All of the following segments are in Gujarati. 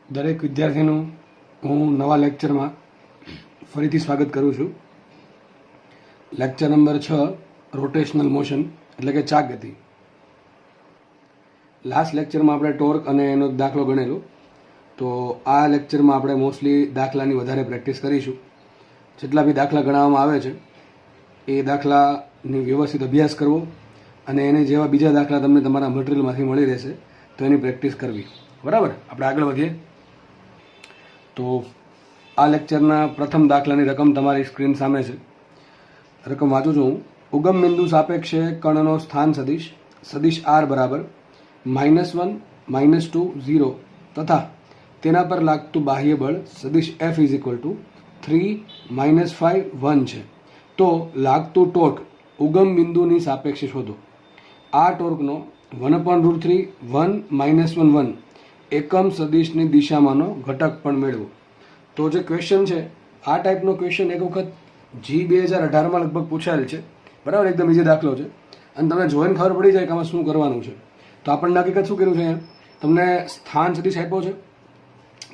દરેક વિદ્યાર્થીનું હું નવા લેક્ચરમાં ફરીથી સ્વાગત કરું છું. લેક્ચર નંબર 6 રોટેશનલ મોશન એટલે કે ચાક ગતિ. લાસ્ટ લેક્ચરમાં આપણે ટોર્ક અને એનો દાખલો ગણેલો, તો આ લેક્ચરમાં આપણે મોસ્ટલી દાખલાની વધારે પ્રેક્ટિસ કરીશું. જેટલા બી દાખલા ગણાવવામાં આવે છે એ દાખલાની વ્યવસ્થિત અભ્યાસ કરવો અને એને જેવા બીજા દાખલા તમને તમારા મટીરિયલમાંથી મળી રહેશે તો એની પ્રેક્ટિસ કરવી. બરાબર, આપણે આગળ વધીએ. તો આ લેક્ચરના પ્રથમ દાખલાની રકમ તમારી સ્ક્રીન સામે છે. રકમ વાંચું છું હું. ઉગમ બિંદુ સાપેક્ષે કણનો સ્થાન સદિશ સદિશ આર બરાબર -1, -2, 0 તથા તેના પર લાગતું બાહ્ય બળ સદિશ એફ ઇઝ ઇક્વલ ટુ 3, -5, 1 છે. તો લાગતું ટોર્ક ઉગમ બિંદુની સાપેક્ષે શોધો. આ ટોર્કનો 1/√3 1 -1 1 એકમ સદિશની દિશામાંનો ઘટક પણ મેળવો. તો જે ક્વેશ્ચન છે, આ ટાઈપનો ક્વેશ્ચન એક વખત G 2018માં લગભગ પૂછાયેલ છે. બરાબર, એકદમ ઇઝી દાખલો છે અને તમને જોઈને ખબર પડી જાય કે આમાં શું કરવાનું છે. તો આપણને હકીકત શું કર્યું છે, તમને સ્થાન સદિશ આપ્યો છે,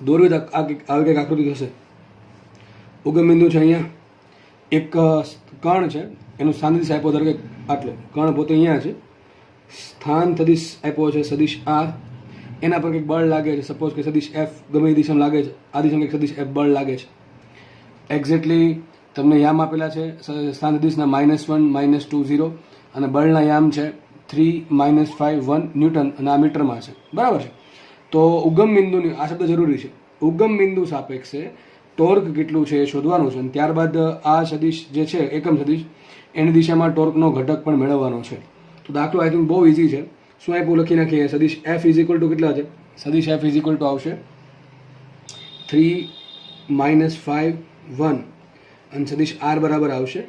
દોરવી આવી કંઈક આકૃતિ થશે. ઉગમ બિંદુ છે, અહીંયા એક કણ છે, એનું સ્થાન સદિશ આપ્યો ધારો કે આટલો કણ પોતે અહીંયા છે, સ્થાન સદિશ આપ્યો છે સદિશ આર, એના પર કંઈક બળ લાગે છે, સપોઝ કે સદિશ એફ ગમે એ દિશામાં લાગે છે, આ દિશામાં કંઈક સદિશ એફ બળ લાગે છે. એક્ઝેક્ટલી તમને યામ આપેલા છે સ્થાન સદિશના -1, -2, 0 અને બળના યામ છે 3, -5, 1 ન્યૂટન અને આ મીટરમાં છે. બરાબર છે. તો ઉગમ બિંદુની આ શબ્દ જરૂરી છે. ઉગમ બિંદુ સાપેક્ષે ટોર્ક કેટલું છે એ શોધવાનું છે અને ત્યારબાદ આ સદિશ જે છે એકમ સદિશ એની દિશામાં ટોર્કનો ઘટક પણ મેળવવાનો છે. તો દાખલો આઈ થિંક બહુ ઇઝી છે. શું આપ્યું લખી નાખીએ. સદિશ એફ ઇઝ ઇક્વલ ટુ કેટલા છે? સદિશ એફ ઇઝ ઇક્વલ ટુ આવશે 3, -5, 1 અને સદિશ આર બરાબર આવશે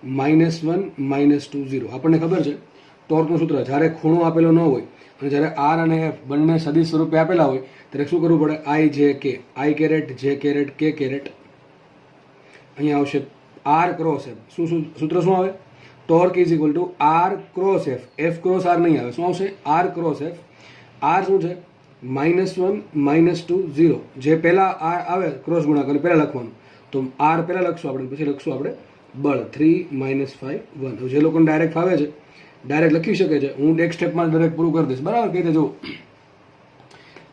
-1, -2, 0. આપણને ખબર છે ટોર્કનું સૂત્ર, જ્યારે ખૂણો આપેલો ન હોય અને જ્યારે આર અને એફ બંને સદિશ સ્વરૂપે આપેલા હોય ત્યારે શું કરવું પડે? I J K, I caret, J caret, K caret. અહીંયા આવશે આર ક્રોસ એફ. શું સૂત્ર શું આવે? Torque is equal to R cross F. F cross R નહીં આવે. શું આવશે? R cross F. આર શું છે? -1, -2, 0. જે પહેલા આર આવે ક્રોસ ગુણાકાર પહેલા લખવાનું, તો આર પહેલા લખશું આપણે, પછી લખશું આપણે બળ 3, -5, 1. જે લોકોને ડાયરેક્ટ ફાવે છે ડાયરેક્ટ લખી શકે છે. હું એક સ્ટેપમાં ડાયરેક્ટ પૂરું કરી દઈશ. બરાબર, કઈ રીતે જુઓ.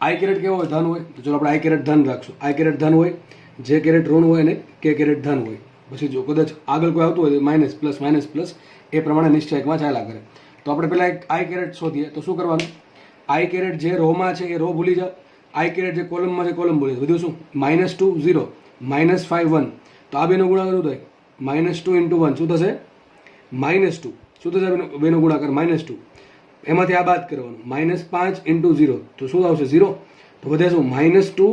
આઈ કેરેટ કેવો હોય? ધન હોય. તો ચલો આપણે આઈ કેરેટ ધન રાખશું. આઈ કેરેટ ધન હોય, જે કેરેટ ઋણ હોય અને કે કેરેટ ધન હોય. પછી જો કદાચ આગળ કોઈ આવતું હોય તો માઇનસ પ્લસ એ પ્રમાણે નિશ્ચયકમાં ચાલ્યા કરે. તો આપણે પહેલાં એક આઈ કેરેટ શોધીએ. તો શું કરવાનું? આઈ કેરેટ જે રોમાં છે એ રો ભૂલી જાઓ. આઈ કેરેટ જે કોલમમાં છે કોલમ ભૂલી જાઓ. બધું શું? -2, 0, -5, 1. તો આ બેનો ગુણાકાર શું થાય? -2 × 1 શું થશે? -2. શું થશે બેનો ગુણાકાર? -2. એમાંથી આ બાદ કરવાનું. -5 × 0 તો શું આવશે? 0. તો વધે શું? -2,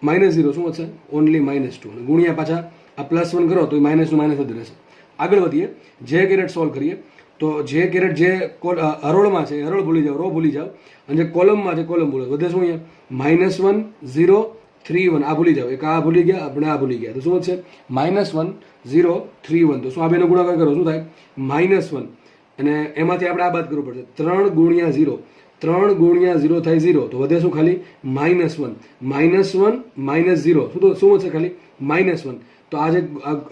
-0 શું વધશે? ઓનલી -2. ગુણ્યા પાછા આ +1 કરો તો -2 જ રહેશે. આગળ વધીએ. જે કેરેટ સોલ્વ કરીએ તો જે કેરેટ જે હરોળમાં છે હરોળ ભૂલી જાઓ, રો ભૂલી જાઓ, અને જે કોલમમાં છે કોલમ ભૂલો. વધે શું? અહીંયા -1, 0, 3, 1. આ ભૂલી જાઓ. એક આ ભૂલી ગયા, આપણે આ ભૂલી ગયા. તો શું વધશે? -1, 0, 3, 1. તો શું આ બેનો ગુણાકાર કરો શું થાય? -1. અને એમાંથી આપણે આ બાદ કરવું પડશે. 3 × 0. 3 × 0 થાય 0. તો વધે શું? ખાલી -1. -1, -0 શું વધશે? ખાલી -1. તો આ જે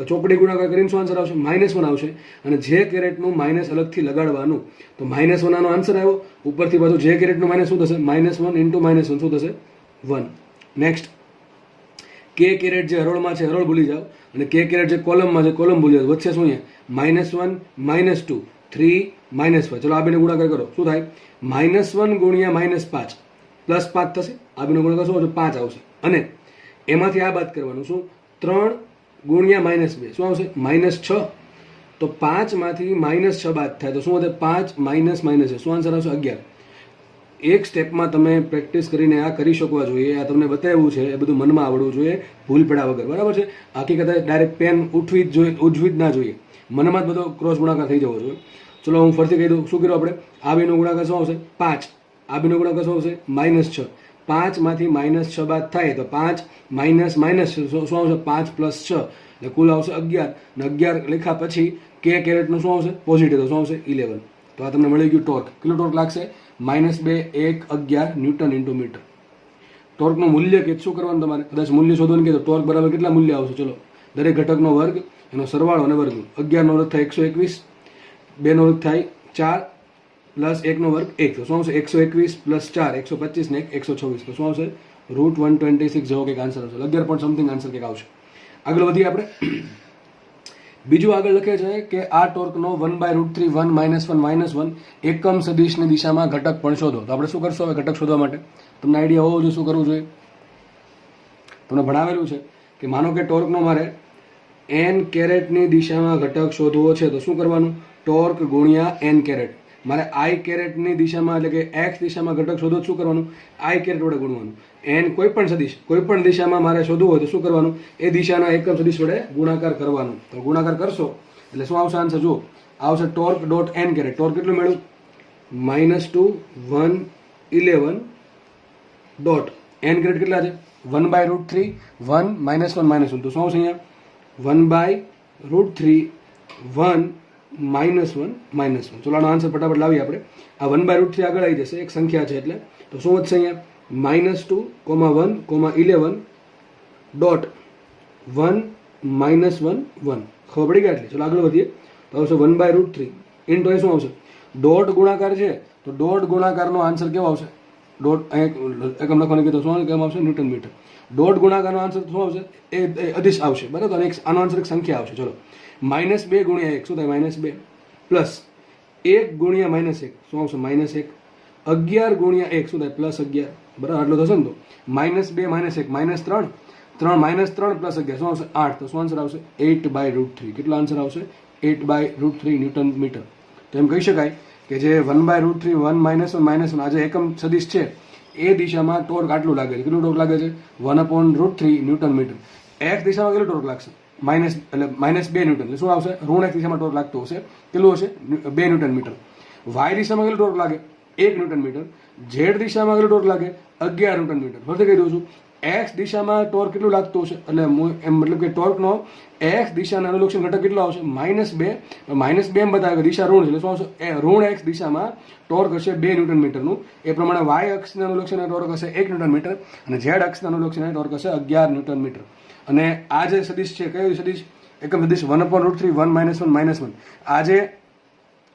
ચોપડી ગુણાકાર કરીને શું આન્સર આવશે? -1 આવશે. અને જે કેરેટનું માઇનસ અલગથી લગાડવાનું. તો -1 આનો આન્સર આવ્યો. ઉપરથી પાછું જે કેરેટનું માઇનસ શું થશે? -1 × -1 શું થશે? 1. નેક્સ્ટ, કે કેરેટ જે હરોળમાં છે હરોળ ભૂલી જાઓ, અને કે કેરેટ જે કોલમમાં છે કોલમ ભૂલી જાઓ. વચ્ચે શું? અહીંયા -1, -2, 3, -5. ચલો આ બેને ગુણાકાર કરો. શું થાય? -1 × -5 +5 થશે. આ બેનો ગુણાકાર શું આવશે? 5 આવશે. અને એમાંથી આ બાદ કરવાનું. શું? 3 × -2 શું આવશે? -6. તો 5 માંથી -6 બાદ થાય તો શું વધે? 5 -6 શું આન્સર આવશે? 11. એક સ્ટેપમાં તમે પ્રેક્ટિસ કરીને આ કરી શકવા જોઈએ. આ તમને બતાવ્યું છે, એ બધું મનમાં આવડવું જોઈએ, ભૂલ પડ્યા વગર. બરાબર છે. હકીકતે ડાયરેક્ટ પેન ઉઠવી જ ના જોઈએ. મનમાં જ બધો ક્રોસ ગુણાકાર થઈ જવો જોઈએ. ચલો હું ફરીથી કહી દઉં. શું કર્યું આપણે? આ બેનો ગુણાકાર શું આવશે? 5. આ બેનો ગુણાકાર શું આવશે? -6. 5 માંથી -6 બાદ થાય તો 5 શું આવશે? 5 + 6 એટલે કુલ આવશે 11. અને 11 લખ્યા પછી કે કેરેટનું શું આવશે? પોઝિટિવ. તો શું આવશે? 11. તો આ તમને મળી ગયું ટોર્ક. કેટલું ટોર્ક લાગશે? -2, 1, 11 ન્યૂટન × મીટર. ટોર્કનું મૂલ્ય કે શું કરવાનું તમારે, કદાચ મૂલ્ય શોધવાનું કે તો ટોર્ક બરાબર કેટલા મૂલ્ય આવશે, ચલો દરેક ઘટકનો વર્ગ, એનો સરવાળો અને વર્ગ. 11નો વર્ગ થાય 121, 2નો વર્ગ થાય 4 પ્લસ 1નો વર્ગ 1, તો શું આવશે 121 પ્લસ 4 125 ને 1 126, તો શું આવશે √126 જેવો કંઈક આન્સર આવશે. 11 પોઈન્ટ સમથિંગ આન્સર કંઈક આવશે. આગળ વધીએ આપણે. બીજું આગળ લખે છે કે આ ટોર્કનો 1/√3 1 -1 -1 એકમ સદિશની દિશામાં ઘટક પણ શોધો. તો આપણે શું કરશું હવે ઘટક શોધવા માટે? તમને આઈડિયા હોવો જોઈએ શું કરવું જોઈએ. તમને ભણાવેલું છે કે માનો કે ટોર્કનો મારે n કેરેટની દિશામાં ઘટક શોધવો છે, તો શું કરવાનું, ટોર્ક ગુણ્યા n કેરેટ. મારે i કેરેટની દિશામાં એટલે કે x દિશામાં ઘટક શોધવો, શું કરવાનું, i કેરેટ વડે ગુણવાનું. n કોઈ પણ સદિશ કોઈ પણ દિશામાં મારે શોધવું હોય તો શું કરવાનું, એ દિશાના એકમ સદિશ વડે ગુણાકાર કરવાનું. તો ગુણાકાર કરશો એટલે શું આવશે આન્સર, જુઓ આવશે torque dot n caret. Torque કેટલું મેળવ્યું, -2 1 11 ડોટ n કેરેટ કેટલા છે 1/√3 1 -1 -1, તો શું આવશે અહીંયા 1/√3 1 -1 -1. ચલો આનો આન્સર ફટાફટ લાવીએ આપણે. આ 1/√3 આગળ આવી જશે, એક સંખ્યા છે એટલે, તો શું વધશે અહીંયા -2 1 11 ડોટ 1 -1 1. ખબર પડી ગયા એટલે. ચલો આગળ વધીએ. તો આવશે 1/√3 ઇન્ટુ એ શું આવશે, ડોટ ગુણાકાર છે તો ડોટ ગુણાકારનો આન્સર કેવો આવશે, ડોટ એકમ લખવાનું કીધું શું કેમ આવશે, ન્યૂટન મીટર. ડોટ ગુણાકારનો આન્સર શું આવશે, એ અદિશ આવશે, બરાબર. અને આનો આન્સર એક સંખ્યા આવશે. ચલો -2 ગુણ્યા 1 શું થાય -2, પ્લસ 1 ગુણ્યા -1 શું આવશે -1, 11 ગુણ્યા 1 શું થાય +11, બરાબર. આટલો થશે ને, તો -2 -1 -3 3 પ્લસ 11 શું આવશે 8, તો શું આન્સર આવશે 8/√3. કેટલો આન્સર આવશે 8/√3 ન્યૂટન મીટર. તો એમ કહી શકાય કે જે 1/√3 1 -1 -1 આ જે એકમ સદિશ છે એ દિશામાં ટોર્ક આટલું લાગે છે. કેટલું ટોર્ક લાગે છે 1/√3 ન્યૂટન મીટર. x દિશામાં કેટલું ટોર્ક લાગશે, માઇનસ એટલે -2 ન્યૂટન, એટલે શું આવશે ઋણ x દિશામાં ટોર્ક લાગતું હશે, કેટલું હશે 2 ન્યૂટન મીટર. y દિશામાં કેટલું ટોર્ક લાગે 1 ન્યૂટન મીટર. z દિશામાં કેટલું ટોર્ક લાગે 11 ન્યૂટન મીટર. ફરીથી કહી દઉં છું, x દિશામાં ટોર્ક કેટલું લાગતું હશે, એટલે એમ મતલબ કે ટોર્કનો x દિશાના અનુલક્ષણ ઘટક કેટલો આવશે -2. -2 એમ બતાવે કે દિશા ઋણ છે, એટલે શું આવશે ઋણ x દિશામાં ટોર્ક હશે 2 ન્યૂટન મીટરનું. એ પ્રમાણે y અક્ષના અનુલક્ષણે ટોર્ક હશે 1 ન્યૂટન મીટર અને z અક્ષના અનુલક્ષણે ટોર્ક હશે 11 ન્યૂટન મીટર. અને આ જે સદિશ છે કયો સદિશ, એકમ સદિશ 1/√3 1 -1 -1. આ જે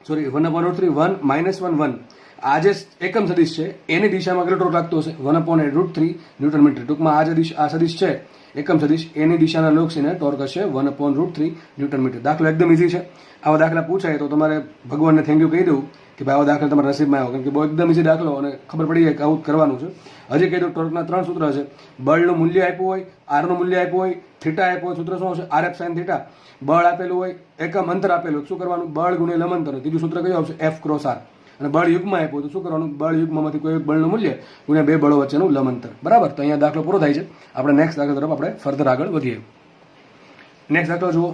1/√3 1 -1 1 આ જે એકમ સદિશ છે એની દિશામાં કેટલો ટોર્ક લાગતો હશે 1/√3 ન્યૂટન મીટર. ટૂંકમાં આ જે આ સદિશ છે એકમ સદિશ એની દિશાના અનુલક્ષીને ટોર્ક હશે 1/√3 ન્યૂટન મીટર. દાખલો એકદમ ઇઝી છે. આવા દાખલા પૂછાય તો તમારે ભગવાનને થેન્ક યુ કહી દઉં કે ભાઈ આવો દાખલા તમારા નસીબમાં આવ્યો, કેમ કે બહુ એકદમ ઇઝી દાખલો અને ખબર પડી જાય કે આવું કરવાનું છે. હજી કહી દઉં, ટોર્કના 3 સૂત્ર છે. બળનું મૂલ્ય આપ્યું હોય, આરનું મૂલ્ય આપ્યું હોય, થીટા આપ્યો હોય, સૂત્ર શું આવશે RF sin થીટા. બળ આપેલું હોય, એકમ અંતર આપેલું, શું કરવાનું બળ ગુણ્યા લંબાંતર. ત્રીજું સૂત્ર કયું આવશે F ક્રોસ R. અને બળ યુગ્મ આપ્યું તો શું કરવાનું, બળ યુગ્મમાંથી કોઈ એક બળનું મૂલ્ય ગુણ્યા 2 બળો વચ્ચેનું લંબાંતર, બરાબર. તો અહીંયા દાખલો પૂરો થાય છે. આપણે નેક્સ્ટ દાખલા તરફ આપણે ફર્ધર આગળ વધીએ. નેક્સ્ટ દાખલો જુઓ.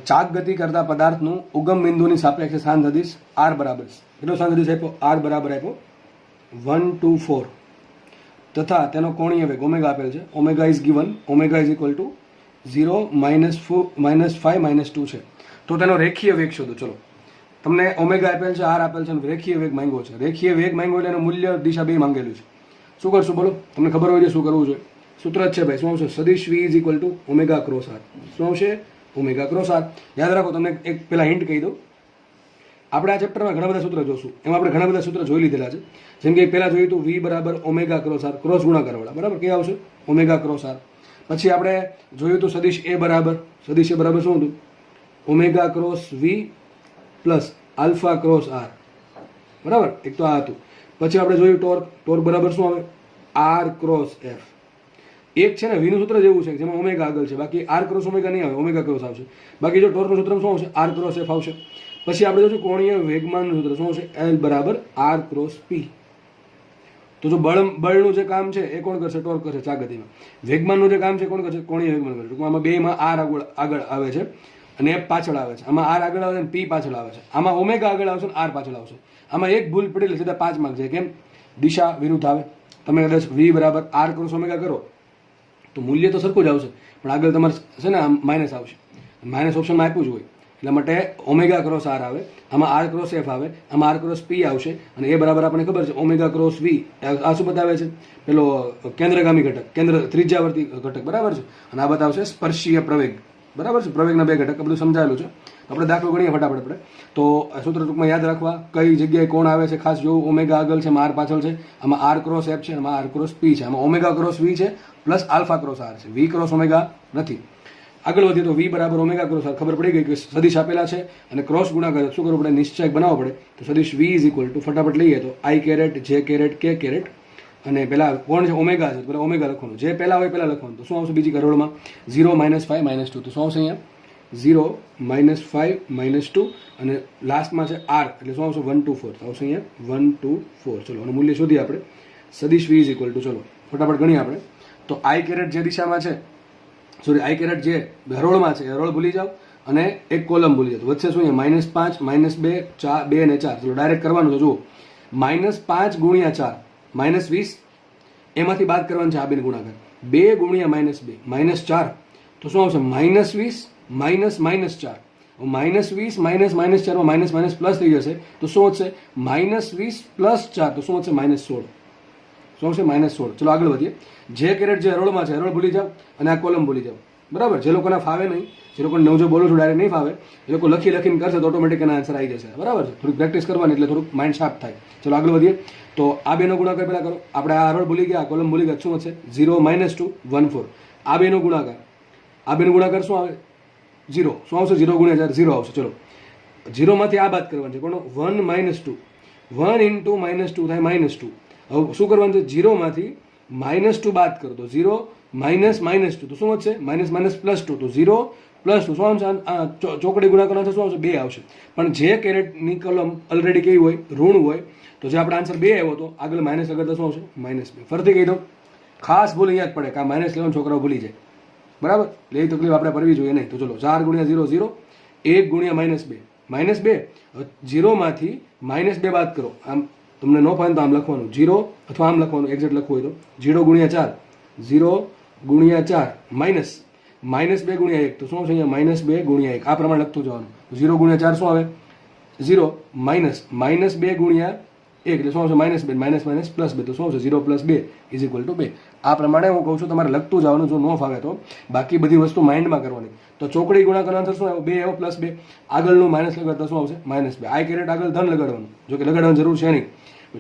ચાક ગતિ કરતા પદાર્થનું ઉગમ બિંદુની સાપેક્ષે સ્થાન સદિશ R બરાબર કેટલો સ્થાન સદિશ આપ્યો, R બરાબર આપ્યો 1 2 4 તથા તેનો કોણીય વેગ ઓમેગા આપેલ છે. Omega is given, omega is equal two 0 -5 -2 છે. તો તેનો રેખીય વેગ શોધો. ચલો તમને ઓમેગા આપેલ છે, R આપેલ છે અને રેખીય વેગ માંગ્યો છે. રેખીય વેગ માંગ્યો એટલે એનું મૂલ્ય દિશા બે માંગેલું છે. શું કરશું બોલો, તમને ખબર હોય છે શું કરવું જોઈએ. સૂત્ર જ છે ભાઈ, શું આવશે સદિશ V is equal two omega cross R. શું આવશે ઓમેગા ક્રોસ R. યાદ રાખો, તમને એક પેલા હિન્ટ કહી દઉં. આપણે આ ચેપ્ટરમાં ઘણા બધા સૂત્ર જોશું, એમાં આપણે ઘણા બધા સૂત્ર જોઈ લીધેલા છે. જેમ કે પહેલા જોયું હતું V બરાબર ઓમેગા ક્રોસ R, ક્રોસ ગુણાકારવાળા, બરાબર. કયા આવશે ઓમેગા ક્રોસ R. પછી આપણે જોયું હતું સદિશ A બરાબર, સદિશ A બરાબર શું હતું omega cross V plus alpha cross R, બરાબર. એક તો આ હતું. પછી આપણે જોયું ટોર્ક, ટોર્ક બરાબર શું આવે R ક્રોસ F. એક છે ને વીનું સૂત્ર જેવું છે જેમાં ઓમેગા આગળ છે, બાકી R ક્રોસ ઓમેગા નહીં આવે, ઓમેગા ક્રોસ આવશે. બાકી જો ટોર્કનું સૂત્ર શું આવશે R ક્રોસ F આવશે. પછી આપણે જોશું કોણીય વેગમાનનું સૂત્ર શું આવશે L બરાબર R ક્રોસ P. તો જો બળનું જે કામ છે એ કોણ કરશે, ટોર્ક કરશે ચાક ગતિમાં. વેગમાનનું જે કામ છે કોણ કરશે, કોણીય વેગમાન કરશે. ટૂંકમાં આમાં બેમાં R આગળ આવે છે અને F પાછળ આવે છે. આમાં R આગળ આવે છે અને P પાછળ આવે છે. આમાં ઓમેગા આગળ આવશે અને R પાછળ આવશે. આમાં એક ભૂલ પડી એટલે સીધા 5 માર્ક છે. કેમ, દિશા વિરુદ્ધ આવે. તમે કદાચ V બરાબર R ક્રોસ ઓમેગા કરો તો મૂલ્ય તો સરખું જ આવશે, પણ આગળ તમારે છે ને આમ માઇનસ આવશે. માઇનસ ઓપ્શનમાં આપ્યું જ હોય એટલા માટે ઓમેગા ક્રોસ આર આવે, આમાં આર ક્રોસ એફ આવે, આમાં આર ક્રોસ પી આવશે, અને એ બરાબર આપણને ખબર છે ઓમેગા ક્રોસ વી. આ શું બતાવે છે? પેલો કેન્દ્રગામી ઘટક, કેન્દ્ર ત્રિજ્યાવર્તી ઘટક, બરાબર છે. અને આ બતાવશે સ્પર્શીય પ્રવેગ, બરાબર છે. પ્રવેગના બે ઘટક બધું સમજાયેલું છે. આપણે દાખલો ગણીએ ફટાફટ આપણે. તો સૂત્ર ટૂંકમાં યાદ રાખવા, કઈ જગ્યાએ કોણ આવે છે ખાસ જોવું. ઓમેગા આગળ છે, આર પાછળ છે, આમાં આર ક્રોસ એફ છે, આમાં આર ક્રોસ પી છે, આમાં ઓમેગા ક્રોસ વી છે પ્લસ આલ્ફા ક્રોસ આર છે, વી ક્રોસ ઓમેગા નથી. આગળ વધીએ તો વી બરાબર ઓમેગા ક્રોસ આર ખબર પડી ગઈ કે સદિશ આપેલા છે અને ક્રોસ ગુણાકાર શું કરવું પડે? નિશ્ચયક બનાવવો પડે. તો સદિશ વી ઇઝ ઇક્વલ ટુ ફટાફટ લઈએ તો આઈ caret, J caret, K caret, અને પેલા કોણ છે? ઓમેગા છે, પેલા ઓમેગા લખવાનું, જે પહેલા હોય પહેલા લખવાનું. તો શું આવશે બીજી કરોડમાં? 0 -5 -2. તો શું આવશે અહીંયા? 0 -5 -2, અને લાસ્ટમાં છે આર, એટલે શું આવશે? 1 2 4. તો આવશે અહીંયા 1 2 4. ચલો આનું મૂલ્ય શોધીએ આપણે. સદિશ વી ઇઝ ઇક્વલ ટુ, ચલો ફટાફટ ગણીએ આપણે. તો આઈ કેરેટ જે દિશામાં છે, સોરી આઈ કેરેટ જે હરોળમાં છે, હરોળ ભૂલી જાઓ અને એક કોલમ ભૂલી જાઓ. વચ્ચે શું અહીંયા -5 -2 2 અને 4. ચલો ડાયરેક્ટ કરવાનું છે. જુઓ, -5 ગુણ્યા 4 -20, એમાંથી બાદ કરવાનું છે આ બેન ગુણાકાર. 2 ગુણ્યા -2 -4. તો શું આવશે? -20 માઇનસ -4. -20 -4 માં માઇનસ પ્લસ થઈ જશે. તો શું વધશે? -20 + 4. તો શું વધશે? -16. શું આવશે? -16. ચલો આગળ વધીએ. જે કેરેટ જે હરોળમાં છે, હરોળ ભૂલી જાઓ અને આ કોલમ ભૂલી જાઓ, બરાબર. જે લોકોને ફાવે નહીં, જે લોકોને નવ જો બોલું છું ડાયરેક્ટ નહીં ફાવે, એ લોકો લખીને કરશે તો ઓટોમેટિક એના આન્સર આવી જશે, બરાબર છે. થોડીક પ્રેક્ટિસ કરવાની એટલે થોડુંક માઇન્ડ શાર્પ થાય. ચલો આગળ વધીએ. તો આ બેનો ગુણાકાર પહેલા કરો. આપણે આ હરોળ ભૂલી ગયા, કોલમ ભૂલી ગયા, શું હશે? 0 -2 1 4. આ બેનો ગુણાકાર, આ બેનો ગુણાકાર શું આવે? 0. શું આવશે? 0 ગુણ્યા 4 0 આવશે. ચલો 0 માંથી આ બાદ કરવાનું છે. કોણ? 1 -2. 1 × -2 થાય -2. હવે શું કરવાનું છે? 0 માંથી -2 બાદ કરો તો 0 -2. તો શું વધશે? -+2. તો 0 + 2 શું આવશે? ચોકડી ગુણાકાર શું આવશે? 2 આવશે. પણ જે કેરેટની કલમ ઓલરેડી કેવી હોય? ઋણ હોય. તો જે આપણે આન્સર 2 આવ્યો હતો, આગળ માઇનસ લગાડતા શું આવશે? -2. ફરીથી કહી દો, ખાસ ભૂલ યાદ પડે કે આ માઇનસ લેવાનું છોકરાઓ ભૂલી જાય, બરાબર. એટલે એ તકલીફ આપણે પડવી જોઈએ નહીં. તો ચલો 4 × 0 0, 1 × -2 0 માંથી -2 બાદ કરો. આમ તમને ન ફાવે તો આમ લખવાનું 0, અથવા આમ લખવાનું એક્ઝેક્ટ લખવું હોય તો 0 × 4 0 × 4 માઇનસ -2 × 1. તો શું છે અહીંયા? -2 × 1. આ પ્રમાણે લખતું જવાનું. 0 × 4 શું આવે? 0 માઇનસ -2 × 1 એટલે શું આવશે? -2 +2. તો શું આવશે? 0 + 2 = 2. આ પ્રમાણે હું કહું છું તમારે લખતું જવાનું, જો ન ફાવે તો. બાકી બધી વસ્તુ માઇન્ડમાં કરવાની. તો ચોકડી ગુણાકાર આન્સર શું આવ્યો? 2 આવ્યો +2. આગળનું માઇનસ લગાડતા શું આવશે? -2. આઈ કેરેટ આગળ ધન લગાડવાનું, જો કે લગાડવાની જરૂર છે નહીં.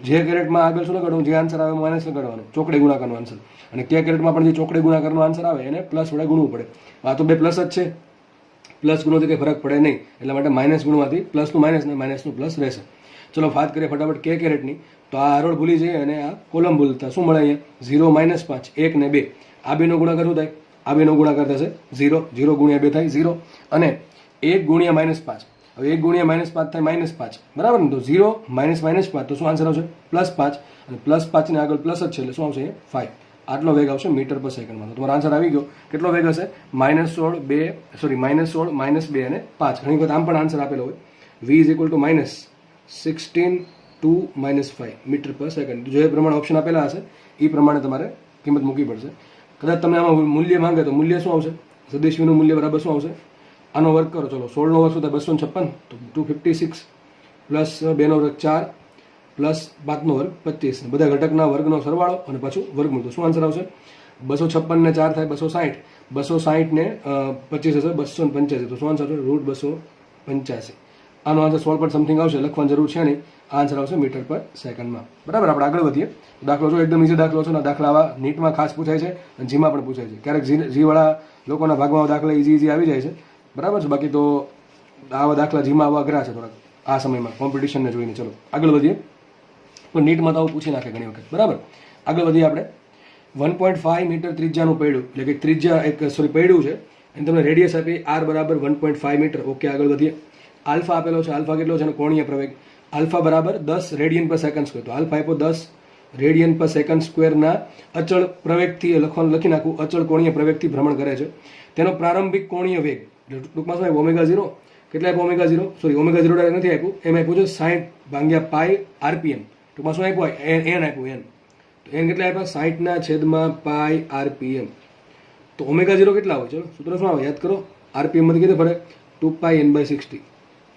જે કેરેટમાં આગળ શું લગાડવાનું? જે આન્સર આવે માઇનસ લગાડવાનું, ચોકડી ગુણાકારનો આન્સર. અને કે કેરેટમાં પણ જે ચોકડી ગુણાકારનો આન્સર આવે એને પ્લસ વડે ગુણવું પડે. આ તો 2 પ્લસ જ છે, પ્લસ ગુણોથી કંઈ ફરક પડે નહીં. એટલા માટે માઇનસ ગુણવાથી પ્લસનું માઇનસ ને માઇનસનું પ્લસ રહેશે. ચલો વાત કરીએ ફટાફટ કે કેરેટની. તો આ હરોળ ભૂલી જઈએ અને આ કોલમ ભૂલતા શું મળે અહીંયા? 0 -5 1 ને 2. આ બેનો ગુણાકાર શું થાય? આ બેનો ગુણાકાર થશે 0. 0 × 2 થાય 0, અને 1 × -5. હવે 1 × -5 થાય -5, બરાબર ને. તો 0 -5. તો શું આન્સર આવશે? +5. અને +5 ને આગળ પ્લસ જ છે એટલે શું આવશે? 5. આટલો વેગ આવશે મીટર પર સેકન્ડમાં. તો તમારો આન્સર આવી ગયો. કેટલો વેગ હશે? -16 2 સોરી -16 -2 અને 5. ઘણી વખત આમ પણ આન્સર આપેલો હોય. v = -16 2 -5 મીટર પર સેકન્ડ. જે પ્રમાણે ઓપ્શન આપેલા હશે એ પ્રમાણે તમારે કિંમત મૂકવી પડશે. કદાચ તમને આમાં મૂલ્ય માંગે તો મૂલ્ય શું આવશે? સદિશનું મૂલ્ય બરાબર શું આવશે? આનો વર્ગ કરો. ચલો 16 નો વર્ગ શું થાય? 256. તો 256 પ્લસ 2 નો વર્ગ 4 પ્લસ 5 નો વર્ગ 25. બધા ઘટકના વર્ગનો સરવાળો અને પાછું વર્ગમૂળ. તો શું આન્સર આવશે? 256 ને 4 થાય 260. 260 ને 25 હશે 285. તો શું આન્સર આવશે? √285. આનો આન્સર 16 પર સમથિંગ આવશે, લખવાની જરૂર છે નહીં. આ આન્સર આવશે મીટર પર સેકન્ડમાં, બરાબર. આપણે આગળ વધીએ. દાખલો જો એકદમ ઇઝી દાખલો છે ને. દાખલા આવા નીટમાં ખાસ પૂછાય છે અને જીમાં પણ પૂછાય છે. ક્યારેક જીવાળા લોકોના ભાગમાં દાખલા ઇઝી આવી જાય છે, બરાબર છે. બાકી તો આવા દાખલા જીમાં આવા અઘરા છે થોડાક આ સમયમાં કોમ્પિટિશનને જોઈને. ચલો આગળ વધીએ. પણ નીટમાં તો આવું પૂછી નાખે ઘણી વખત, બરાબર. આગળ વધીએ આપણે. 1.5 મીટર ત્રિજ્યાનું પૈડું, એટલે કે ત્રિજ્યા પૈડું છે અને તમને રેડિયસ આપી r = 1.5 મીટર. ઓકે, આગળ વધીએ. આલ્ફા આપેલો છે. આલ્ફા કેટલો છે? અને કોણીય પ્રવેગ આલ્ફા બરાબર 10 રેડિયન/સેકન્ડ². તો આલ્ફા આપ્યો 10 રેડિયન/સેકન્ડ² ના અચળ પ્રવેગથી લખી નાખું. અચળ કોણીય પ્રવેગથી ભ્રમણ કરે છે. તેનો પ્રારંભિક કોણીય વેગ ટૂંકમાં શું આપ્યું? ω0. કેટલા આપ્યું? ω0 સોરી ω0 નથી આપ્યું, એમ આપ્યું છે 60/π RPM. ટૂંકમાં શું આપ્યું? n આપ્યું. તો n કેટલા આપ્યા? 60/π RPM. તો ω0 કેટલા હોય? ચલો સૂત્ર શું આવે? યાદ કરો. RPM માંથી કીધું પડે 2πn/60.